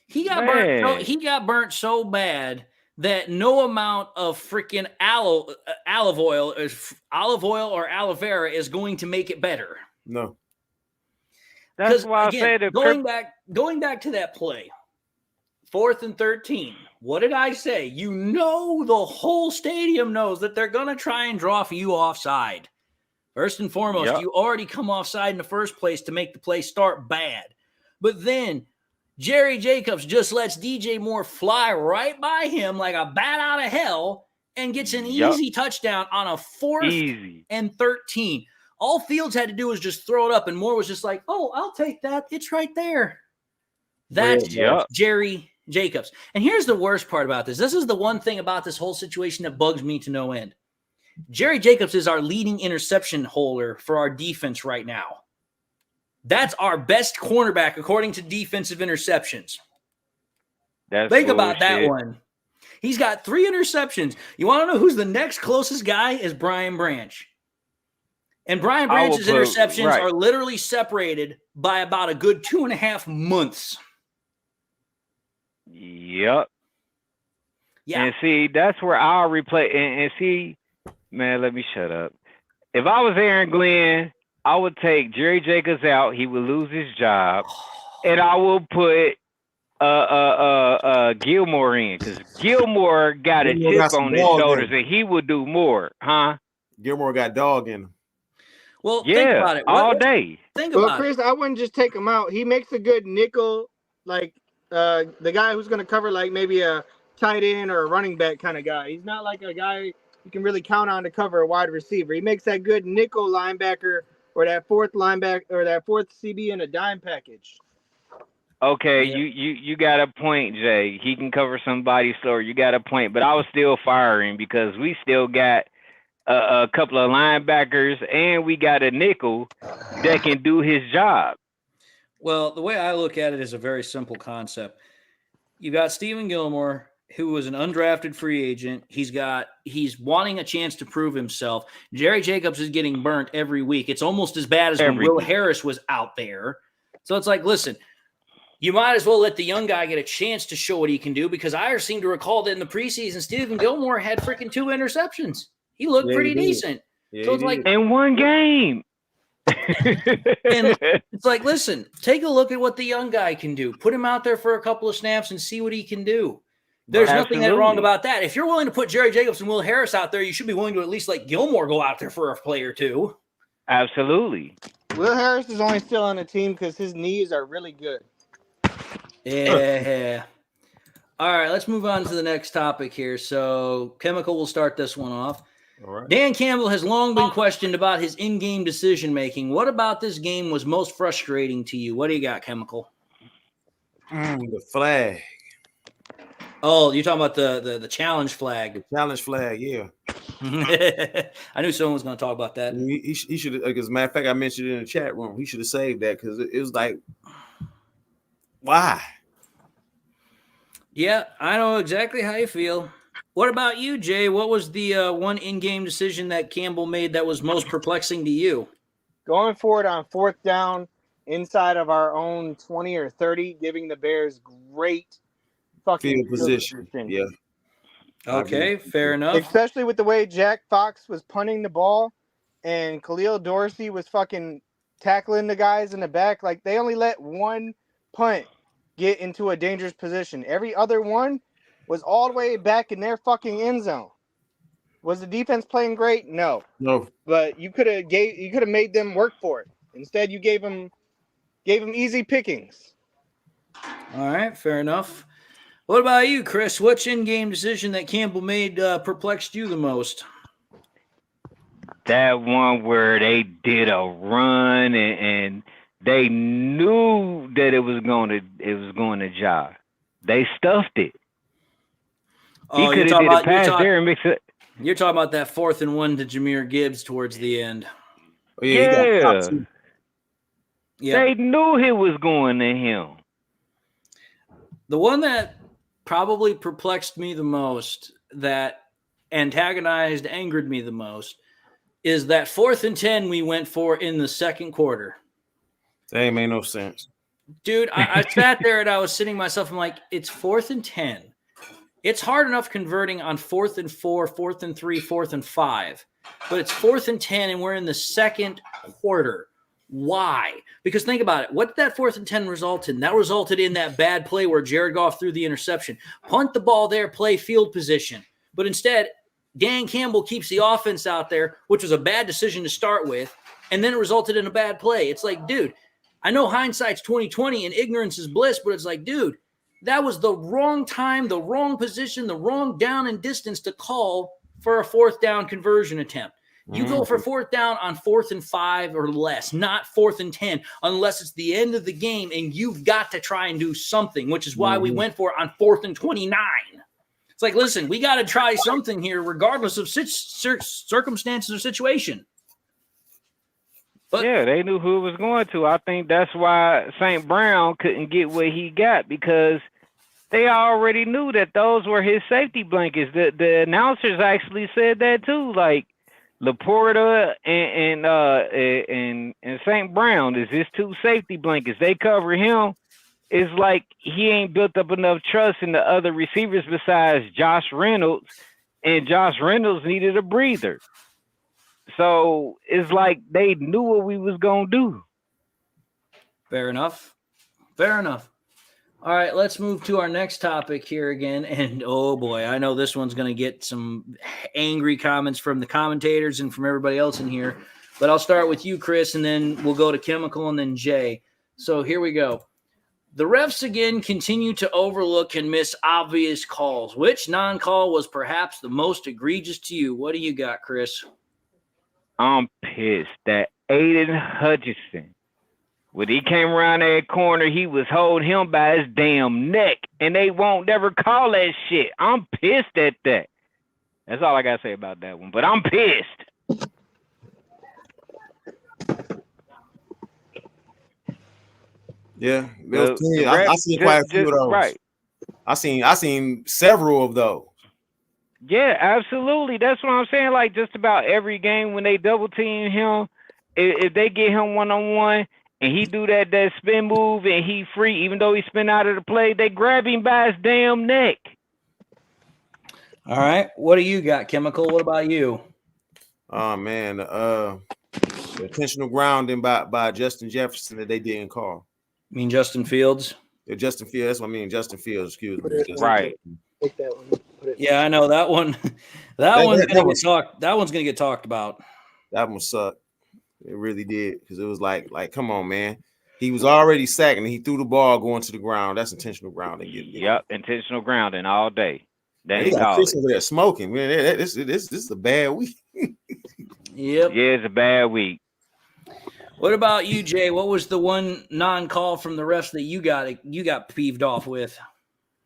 He got burnt. He got burnt so bad that no amount of freaking olive oil or aloe vera is going to make it better. No. That's why again, I say going back to that play, 4th and 13. What did I say? The whole stadium knows that they're going to try and draw for you offside. First and foremost, you already come offside in the first place to make the play start bad. But then Jerry Jacobs just lets DJ Moore fly right by him like a bat out of hell and gets an easy touchdown on a 4th and 13. All Fields had to do was just throw it up, and Moore was just like, oh, I'll take that. It's right there. That's Jerry Jacobs. And here's the worst part about this. This is the one thing about this whole situation that bugs me to no end. Jerry Jacobs is our leading interception holder for our defense right now. That's our best cornerback according to defensive interceptions. Think about that one. He's got 3 interceptions. You want to know who's the next closest guy? Is Brian Branch. And Brian Branch's interceptions are literally separated by about a good 2.5 months. Yep. Yeah. And see, that's where I'll replay. And see, man, let me shut up. If I was Aaron Glenn, I would take Jerry Jacobs out. He would lose his job. And I will put Gilmore in, because Gilmore got a chip on his shoulders and he would do more. Huh? Gilmore got dog in him. Well, think about it. All day. Think about Chris, it. I wouldn't just take him out. He makes a good nickel, like the guy who's going to cover like maybe a tight end or a running back kind of guy. He's not like a guy you can really count on to cover a wide receiver. He makes that good nickel linebacker or that 4th linebacker or that 4th CB in a dime package. Okay, you got a point, Jay. He can cover somebody's slower. You got a point, but I was still firing because we still got a couple of linebackers and we got a nickel that can do his job. Well, the way I look at it is a very simple concept. You got Stephen Gilmore who was an undrafted free agent. He's wanting a chance to prove himself. Jerry Jacobs is getting burnt every week. It's almost as bad as when Will Harris was out there. So it's like, listen, you might as well let the young guy get a chance to show what he can do, because I seem to recall that in the preseason, Stephen Gilmore had freaking 2 interceptions. He looked pretty decent. Yeah, so it's like in one game. And it's like, listen, take a look at what the young guy can do. Put him out there for a couple of snaps and see what he can do. There's nothing wrong about that. If you're willing to put Jerry Jacobs and Will Harris out there, you should be willing to at least let Gilmore go out there for a play or two. Absolutely. Will Harris is only still on the team because his knees are really good. Yeah. All right, let's move on to the next topic here. So Chemical will start this one off. All right. Dan Campbell has long been questioned about his in-game decision-making. What about this game was most frustrating to you? What do you got, Chemical? The flag. Oh, you're talking about the challenge flag. The challenge flag, yeah. I knew someone was going to talk about that. He should have, as a matter of fact, I mentioned it in the chat room. He should have saved that, because it was like, why? Yeah, I know exactly how you feel. What about you, Jay? What was the one in-game decision that Campbell made that was most perplexing to you? Going forward on 4th down inside of our own 20 or 30, giving the Bears great fucking Field position. Yeah. Okay, fair enough. Especially with the way Jack Fox was punting the ball and Khalil Dorsey was fucking tackling the guys in the back. Like, they only let one punt get into a dangerous position. Every other one was all the way back in their fucking end zone. Was the defense playing great? No. But you could have made them work for it. Instead, you gave them easy pickings. All right, fair enough. What about you, Chris? Which in-game decision that Campbell made perplexed you the most? That one where they did a run and they knew that it was going to jive. They stuffed it. Oh, he could have did a pass there and mix it. You're talking about that 4th and 1 to Jahmyr Gibbs towards the end. Oh, yeah. They knew he was going to him. The one that probably perplexed me the most, that angered me the most, is that 4th and 10 we went for in the second quarter. That ain't made no sense. Dude, I sat there and I was sitting myself, I'm like, it's 4th and 10. It's hard enough converting on 4th and 4, 4th and 3, 4th and 5. But it's 4th and 10 and we're in the second quarter. Why? Because think about it. What did that 4th and 10 result in? That resulted in that bad play where Jared Goff threw the interception. Punt the ball there, play field position. But instead, Dan Campbell keeps the offense out there, which was a bad decision to start with, and then it resulted in a bad play. It's like, dude, I know hindsight's 20/20 and ignorance is bliss, but it's like, dude, that was the wrong time, the wrong position, the wrong down and distance to call for a 4th down conversion attempt. You go for 4th down on 4th and 5 or less, not 4th and 10, unless it's the end of the game and you've got to try and do something, which is why we went for it on 4th and 29. It's like, listen, we got to try something here regardless of circumstances or situation. But, yeah, they knew who it was going to. I think that's why St. Brown couldn't get what he got, because they already knew that those were his safety blankets. The announcers actually said that too. Like, Laporta and St. Brown is his 2 safety blankets. They cover him. It's like he ain't built up enough trust in the other receivers besides Josh Reynolds, and Josh Reynolds needed a breather. So it's like they knew what we was gonna do. Fair enough. All right, let's move to our next topic here again. And oh boy, I know this one's going to get some angry comments from the commentators and from everybody else in here. But I'll start with you, Chris, and then we'll go to Chemical and then Jay. So here we go. The refs again continue to overlook and miss obvious calls. Which non-call was perhaps the most egregious to you? What do you got, Chris? I'm pissed that Aiden Hutchinson, when he came around that corner, he was holding him by his damn neck, and they won't never call that shit. I'm pissed at that. That's all I got to say about that one, but I'm pissed. Yeah, I see quite a few of those. Right. I seen several of those. Yeah, absolutely. That's what I'm saying. Like just about every game when they double team him, if they get him 1-on-1 and he do that spin move and he free, even though he spin out of the play, they grab him by his damn neck. All right. What do you got, Chemical? What about you? Oh man, the intentional grounding by Justin Jefferson that they didn't call. You mean Justin Fields? Yeah, Justin Fields. That's what I mean. Justin Fields. Excuse me. Right. Take that one. Yeah, I know that one. That one's gonna get talked about. That one sucked. It really did, because it was like, come on, man. He was already sacked and he threw the ball going to the ground. That's intentional grounding. Yep, intentional grounding all day. They got fish over there smoking. Man, this is a bad week. Yep. Yeah, it's a bad week. What about you, Jay? What was the one non-call from the refs that you got peeved off with?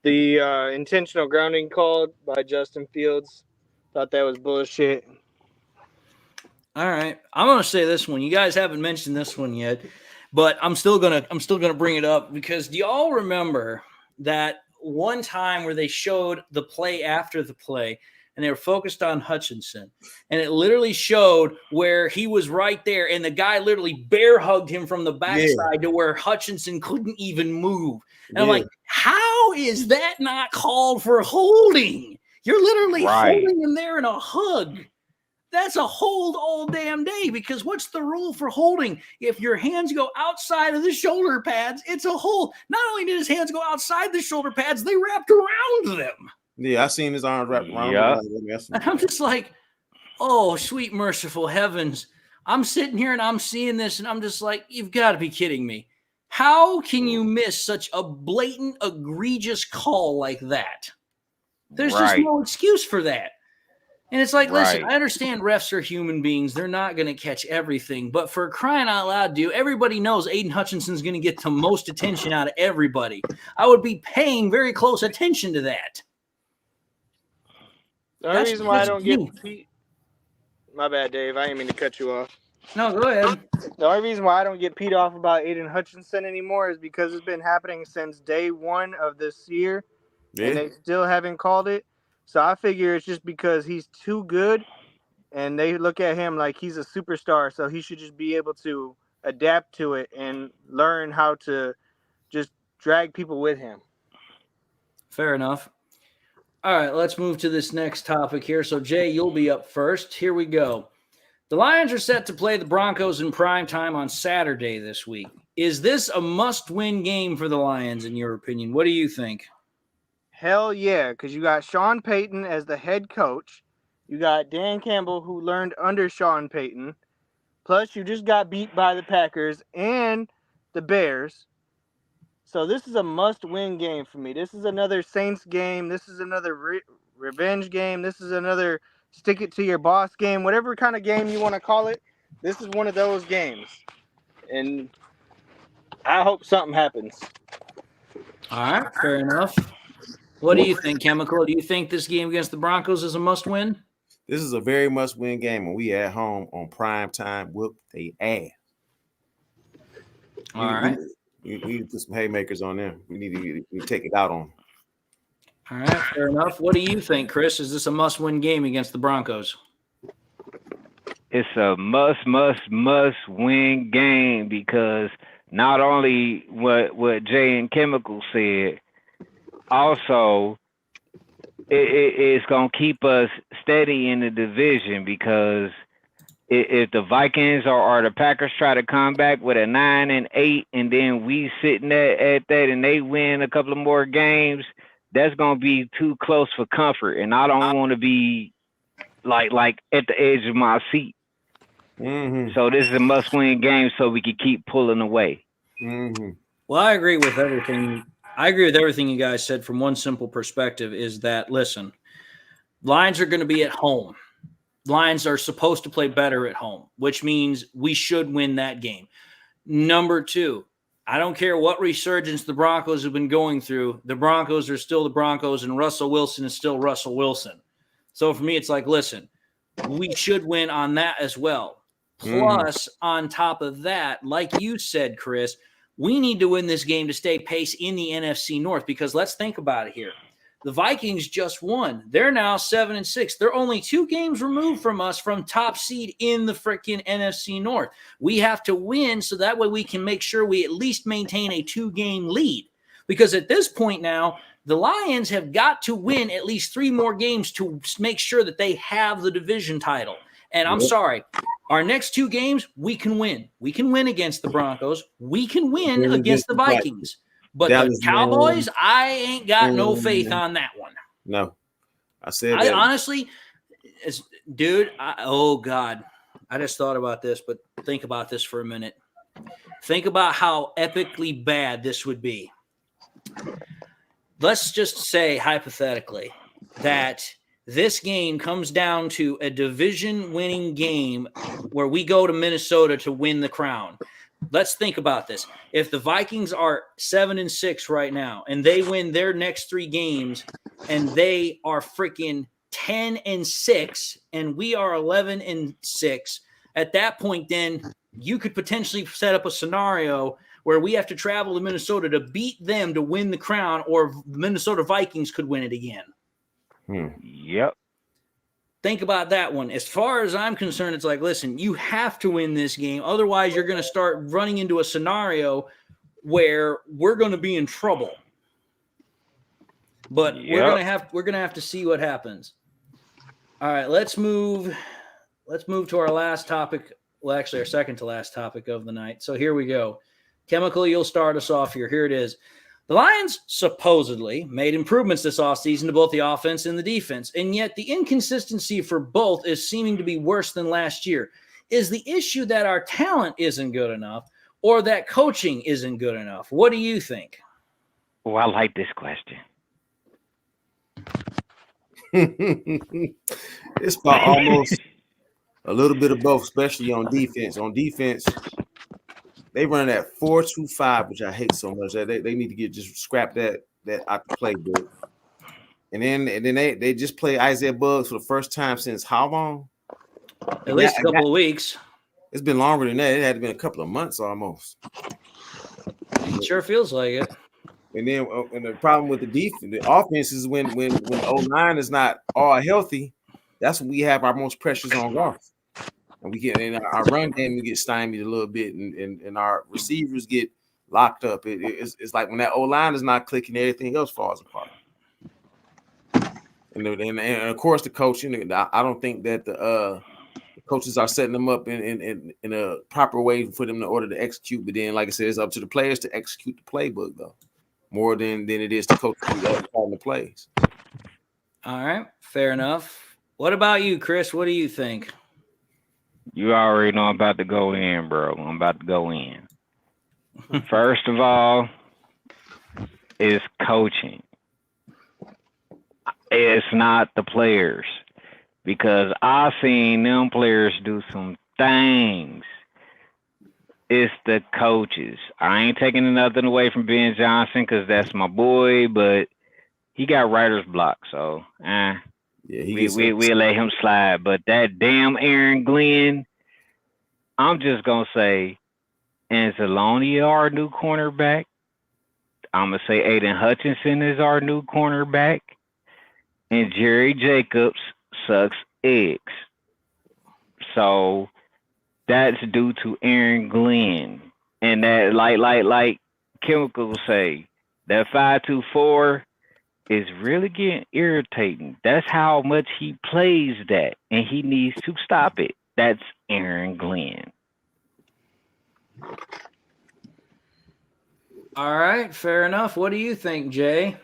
The intentional grounding called by Justin Fields. Thought that was bullshit. All right, I'm gonna say this one. You guys haven't mentioned this one yet, but I'm still gonna bring it up because do y'all remember that one time where they showed the play after the play and they were focused on Hutchinson and it literally showed where he was right there and the guy literally bear hugged him from the backside to where Hutchinson couldn't even move. And I'm like, how is that not called for holding? You're literally holding him there in a hug. That's a hold all damn day because what's the rule for holding? If your hands go outside of the shoulder pads, it's a hold. Not only did his hands go outside the shoulder pads, they wrapped around them. Yeah, I seen his arms wrapped around. Yeah. And I'm just like, oh, sweet merciful heavens. I'm sitting here and I'm seeing this and I'm just like, you've got to be kidding me. How can you miss such a blatant, egregious call like that? There's just no excuse for that. And it's like, listen, I understand refs are human beings. They're not going to catch everything. But for crying out loud, dude, everybody knows Aiden Hutchinson's going to get the most attention out of everybody. I would be paying very close attention to that. The only reason why I don't get my bad, Dave. I didn't mean to cut you off. No, go ahead. The only reason why I don't get peed off about Aiden Hutchinson anymore is because it's been happening since day one of this year, and they still haven't called it. So I figure it's just because he's too good, and they look at him like he's a superstar, so he should just be able to adapt to it and learn how to just drag people with him. Fair enough. All right, let's move to this next topic here. So, Jay, you'll be up first. Here we go. The Lions are set to play the Broncos in prime time on Saturday this week. Is this a must-win game for the Lions, in your opinion? What do you think? Hell yeah, because you got Sean Payton as the head coach. You got Dan Campbell, who learned under Sean Payton. Plus, you just got beat by the Packers and the Bears. So this is a must-win game for me. This is another Saints game. This is another revenge game. This is another stick-it-to-your-boss game. Whatever kind of game you want to call it, this is one of those games. And I hope something happens. All right, fair enough. What do you think, Chemical? Do you think this game against the Broncos is a must-win? This is a very must-win game, and we at home on prime time. Whoop they ass. All right. We need to put some haymakers on them. We need to take it out on them. All right, fair enough. What do you think, Chris? Is this a must-win game against the Broncos? It's a must-win game because not only what Jay and Chemical said, also it's going to keep us steady in the division because if the Vikings or the Packers try to come back with a 9-8 and then we sitting at that and they win a couple of more games, that's going to be too close for comfort. And I don't want to be like at the edge of my seat. Mm-hmm. So this is a must-win game so we can keep pulling away. Mm-hmm. Well, I agree with everything. I agree with everything you guys said from one simple perspective is that, listen, Lions are going to be at home. Lions are supposed to play better at home, which means we should win that game. Number two, I don't care what resurgence the Broncos have been going through. The Broncos are still the Broncos, and Russell Wilson is still Russell Wilson. So for me, it's like, listen, we should win on that as well. Plus, on top of that, like you said, Chris, We need to win this game to stay pace in the NFC North, because let's think about it here. The Vikings just won. They're now 7-6. They're only 2 games removed from us from top seed in the freaking NFC North. We have to win so that way we can make sure we at least maintain a 2-game lead. Because at this point now, the Lions have got to win at least 3 more games to make sure that they have the division title. And I'm sorry, our next 2 games, we can win. We can win against the Broncos. We can win against the Vikings. But Dallas, the Cowboys, I ain't got no faith on that one. No. I said I that. honestly, dude, oh God. I just thought about this, but think about this for a minute. Think about how epically bad this would be. Let's just say, hypothetically, that this game comes down to a division-winning game where we go to Minnesota to win the crown. Let's think about this. If the Vikings are 7-6 right now and they win their next 3 games and they are freaking 10-6 and we are 11-6, at that point, then you could potentially set up a scenario where we have to travel to Minnesota to beat them to win the crown, or the Minnesota Vikings could win it again. Yep. Think about that one. As far as I'm concerned, it's like, listen, you have to win this game. Otherwise, you're going to start running into a scenario where we're going to be in trouble. But we're going to have to see what happens. All right, let's move to our last topic. Well, actually, our second to last topic of the night. So here we go. Chemical, you'll start us off here. Here it is. The Lions supposedly made improvements this offseason to both the offense and the defense, and yet the inconsistency for both is seeming to be worse than last year. Is the issue that our talent isn't good enough, or that coaching isn't good enough? What do you think? Oh, I like this question. It's about almost a little bit of both, especially on defense. On defense, they run that 4-2-5, which I hate so much. They need to just scrap that out the playbook. And then they just play Isaiah Buggs for the first time since how long? At least a couple of weeks. It's been longer than that. It had been a couple of months almost. It sure feels like it. And then and the problem with the defense, the offense is when O-line is not all healthy, that's when we have our most pressures on Goff. And we get in our run game, we get stymied a little bit, and our receivers get locked up. It's like when that O-line is not clicking, everything else falls apart. And of course, the coaching. I don't think that the coaches are setting them up in a proper way for them in order to execute. But then, like I said, it's up to the players to execute the playbook, though, more than it is to coach calling the plays. All right, fair enough. What about you, Chris? What do you think? You already know I'm about to go in, bro. I'm about to go in. First of all, is coaching. It's not the players, because I've seen them players do some things. It's the coaches. I ain't taking nothing away from Ben Johnson because that's my boy, but he got writer's block, so Yeah, we let him slide. But that damn Aaron Glenn, I'm just gonna say, Anzalone our new cornerback. I'm gonna say Aiden Hutchinson is our new cornerback, and Jerry Jacobs sucks eggs. So that's due to Aaron Glenn, and that like Chemical say, that 5-2-4 is really getting irritating. That's how much he plays that, and he needs to stop it. That's Aaron Glenn. All right, fair enough. What do you think, Jay?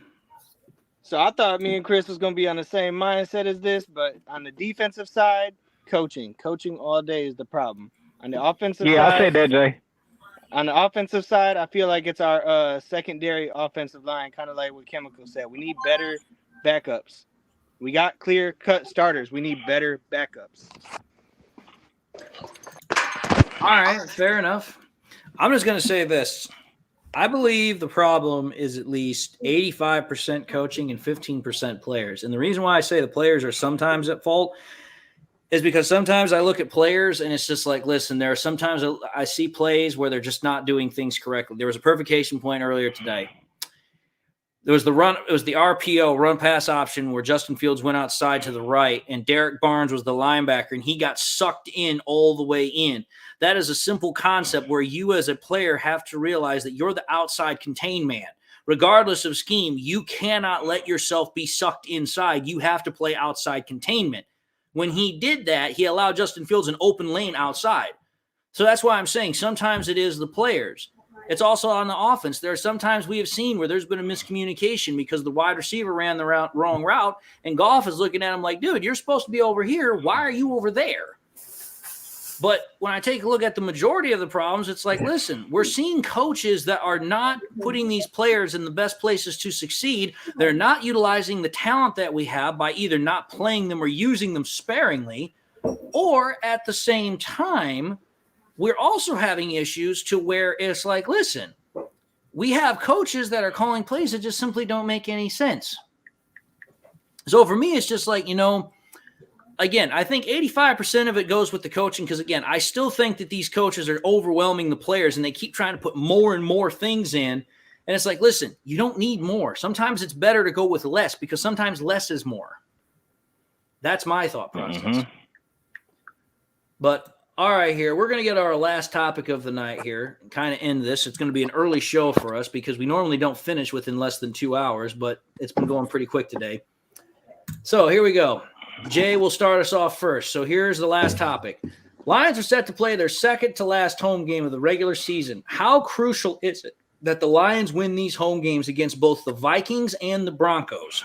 So I thought me and Chris was going to be on the same mindset as this, but on the defensive side, coaching all day is the problem. On the offensive side, I said that, Jay. On the offensive side, I feel like it's our secondary offensive line, kind of like what Chemical said. We need better backups. We got clear-cut starters. We need better backups. All right, fair enough. I'm just going to say this. I believe the problem is at least 85% coaching and 15% players. And the reason why I say the players are sometimes at fault is because sometimes I look at players and it's just like, listen, there are sometimes I see plays where they're just not doing things correctly. There was a perfect case in point earlier today. There was the run, it was the RPO, run pass option, where Justin Fields went outside to the right and Derek Barnes was the linebacker and he got sucked in all the way in. That is a simple concept where you as a player have to realize that you're the outside contained man. Regardless of scheme, you cannot let yourself be sucked inside. You have to play outside containment. When he did that, he allowed Justin Fields an open lane outside. So that's why I'm saying sometimes it is the players. It's also on the offense. There are sometimes we have seen where there's been a miscommunication because the wide receiver ran the wrong route, and Goff is looking at him like, dude, you're supposed to be over here. Why are you over there? But when I take a look at the majority of the problems, it's like, listen, we're seeing coaches that are not putting these players in the best places to succeed. They're not utilizing the talent that we have by either not playing them or using them sparingly, or at the same time, we're also having issues to where it's like, listen, we have coaches that are calling plays that just simply don't make any sense. So for me, it's just like, again, I think 85% of it goes with the coaching because, again, I still think that these coaches are overwhelming the players and they keep trying to put more and more things in. And it's like, listen, you don't need more. Sometimes it's better to go with less because sometimes less is more. That's my thought process. Mm-hmm. But all right, here, we're going to get our last topic of the night here and kind of end this. It's going to be an early show for us because we normally don't finish within less than 2 hours, but it's been going pretty quick today. So here we go. Jay will start us off first. So here's the last topic. Lions are set to play their second to last home game of the regular season. How crucial is it that the Lions win these home games against both the Vikings and the Broncos?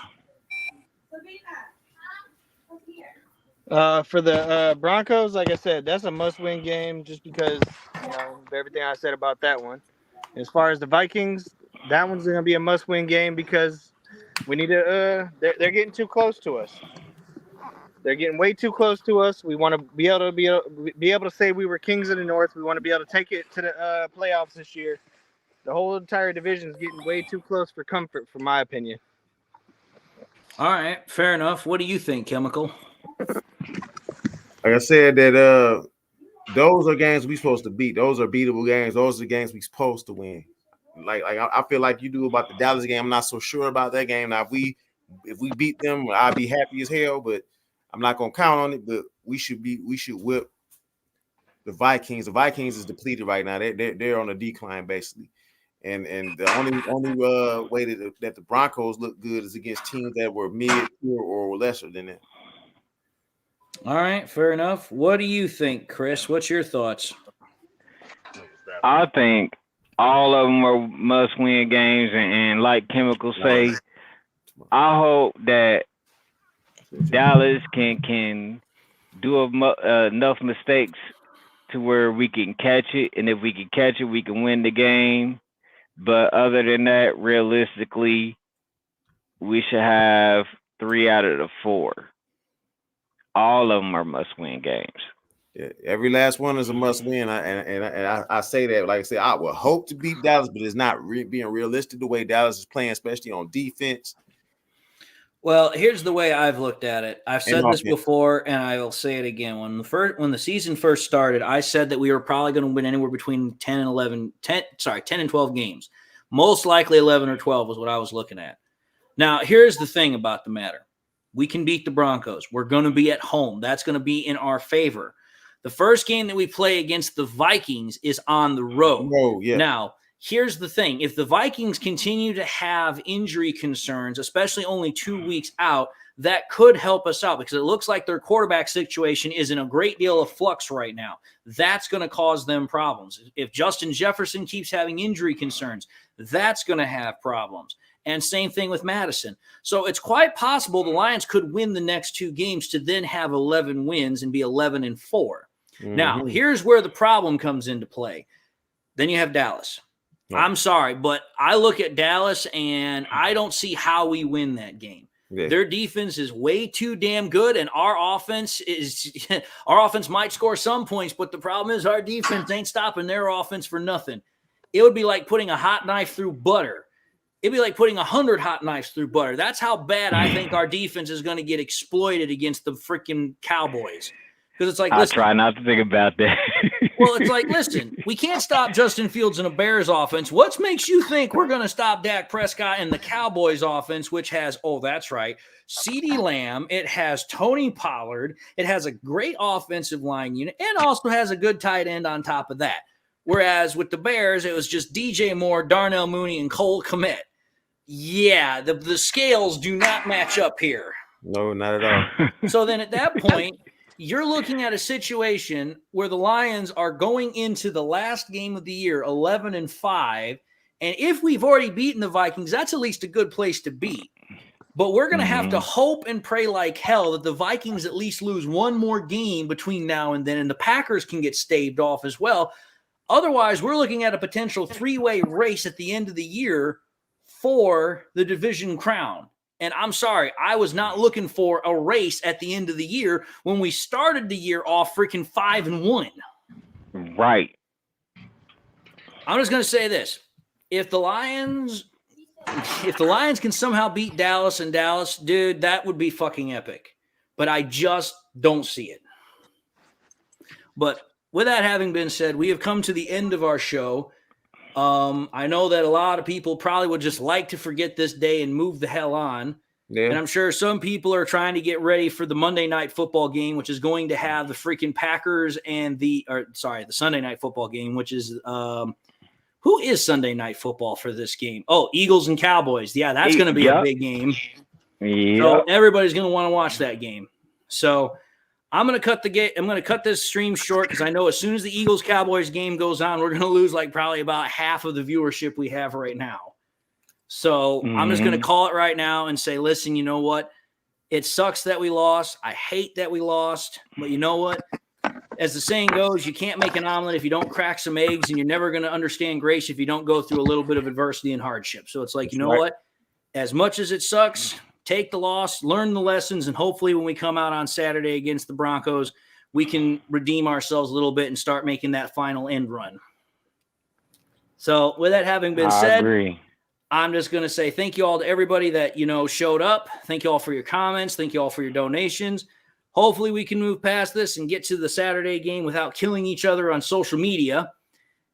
For the Broncos, like I said, that's a must-win game just because, of everything I said about that one. As far as the Vikings, that one's going to be a must-win game because we need to they're getting too close to us. They're getting way too close to us. We want to be able to say we were kings of the North. We want to be able to take it to the playoffs this year. The whole entire division is getting way too close for comfort, from my opinion. All right, fair enough. What do you think, Chemical? Like I said, that those are games we supposed to beat. Those are beatable games. Those are the games we supposed to win. Like I feel like you do about the Dallas game. I'm not so sure about that game. Now, if we beat them, I'll be happy as hell. But I'm not gonna count on it. But we should whip the Vikings. The Vikings is depleted right now. They're on a decline basically. And the only way that the Broncos look good is against teams that were mid or lesser than that. All right, fair enough. What do you think, Chris? What's your thoughts? I think all of them are must-win games, and like Chemical say, I hope that Dallas can do enough mistakes to where we can catch it, and if we can catch it, we can win the game. But other than that, realistically, we should have 3 out of the 4. All of them are must-win games. Yeah, every last one is a must-win, and I say that, like I said, I would hope to beat Dallas, but it's not being realistic the way Dallas is playing, especially on defense. Well, here's the way I've looked at it. I've said this before, and I will say it again. When the season first started, I said that we were probably going to win anywhere between 10 and 12 games. Most likely 11 or 12 was what I was looking at. Now, here's the thing about the matter. We can beat the Broncos. We're going to be at home. That's going to be in our favor. The first game that we play against the Vikings is on the road. Yeah. Now, here's the thing. If the Vikings continue to have injury concerns, especially only 2 weeks out, that could help us out because it looks like their quarterback situation is in a great deal of flux right now. That's going to cause them problems. If Justin Jefferson keeps having injury concerns, that's going to have problems. And same thing with Madison. So it's quite possible the Lions could win the next 2 games to then have 11 wins and be 11-4. Mm-hmm. Now, here's where the problem comes into play. Then you have Dallas. Yeah. I'm sorry, but I look at Dallas and I don't see how we win that game. Yeah. Their defense is way too damn good, and our offense might score some points, but the problem is our defense ain't stopping their offense for nothing. It would be like putting a hot knife through butter. It'd be like putting 100 hot knives through butter. That's how bad I think our defense is going to get exploited against the freaking Cowboys. Because it's like, I listen, try not to think about that. well, it's like, listen, we can't stop Justin Fields in a Bears offense. What makes you think we're going to stop Dak Prescott in the Cowboys offense, which has, oh, that's right, CeeDee Lamb, it has Tony Pollard, it has a great offensive line unit, and also has a good tight end on top of that. Whereas with the Bears, it was just DJ Moore, Darnell Mooney, and Cole Kmet. Yeah, the scales do not match up here. No, not at all. So then at that point, you're looking at a situation where the Lions are going into the last game of the year 11-5. And if we've already beaten the Vikings, that's at least a good place to be. But we're going to have to hope and pray like hell that the Vikings at least lose one more game between now and then, and the Packers can get staved off as well. Otherwise, we're looking at a potential three-way race at the end of the year for the division crown. And I'm sorry, I was not looking for a race at the end of the year when we started the year off freaking 5-1. Right. I'm just going to say this. If the Lions can somehow beat Dallas and Dallas, dude, that would be fucking epic. But I just don't see it. But with that having been said, we have come to the end of our show. I know that a lot of people probably would just like to forget this day and move the hell on. Yeah. And I'm sure some people are trying to get ready for the Monday night football game, which is going to have the freaking Packers and the Sunday night football game, which is who is Sunday night football for this game? Oh, Eagles and Cowboys. Yeah, that's going to be a big game. Yeah. So everybody's going to want to watch that game. So I'm going to cut this stream short because I know as soon as the Eagles-Cowboys game goes on, we're going to lose like probably about half of the viewership we have right now. So I'm just going to call it right now and say, listen, you know what? It sucks that we lost. I hate that we lost. But you know what? As the saying goes, you can't make an omelet if you don't crack some eggs, and you're never going to understand grace if you don't go through a little bit of adversity and hardship. So it's like, you know what? As much as it sucks, take the loss, learn the lessons, and hopefully when we come out on Saturday against the Broncos, we can redeem ourselves a little bit and start making that final end run. So with that having been said, I'm just going to say thank you all to everybody that, showed up. Thank you all for your comments. Thank you all for your donations. Hopefully we can move past this and get to the Saturday game without killing each other on social media.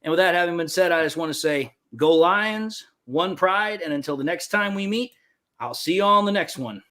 And with that having been said, I just want to say go Lions, one pride, and until the next time we meet, I'll see you all on the next one.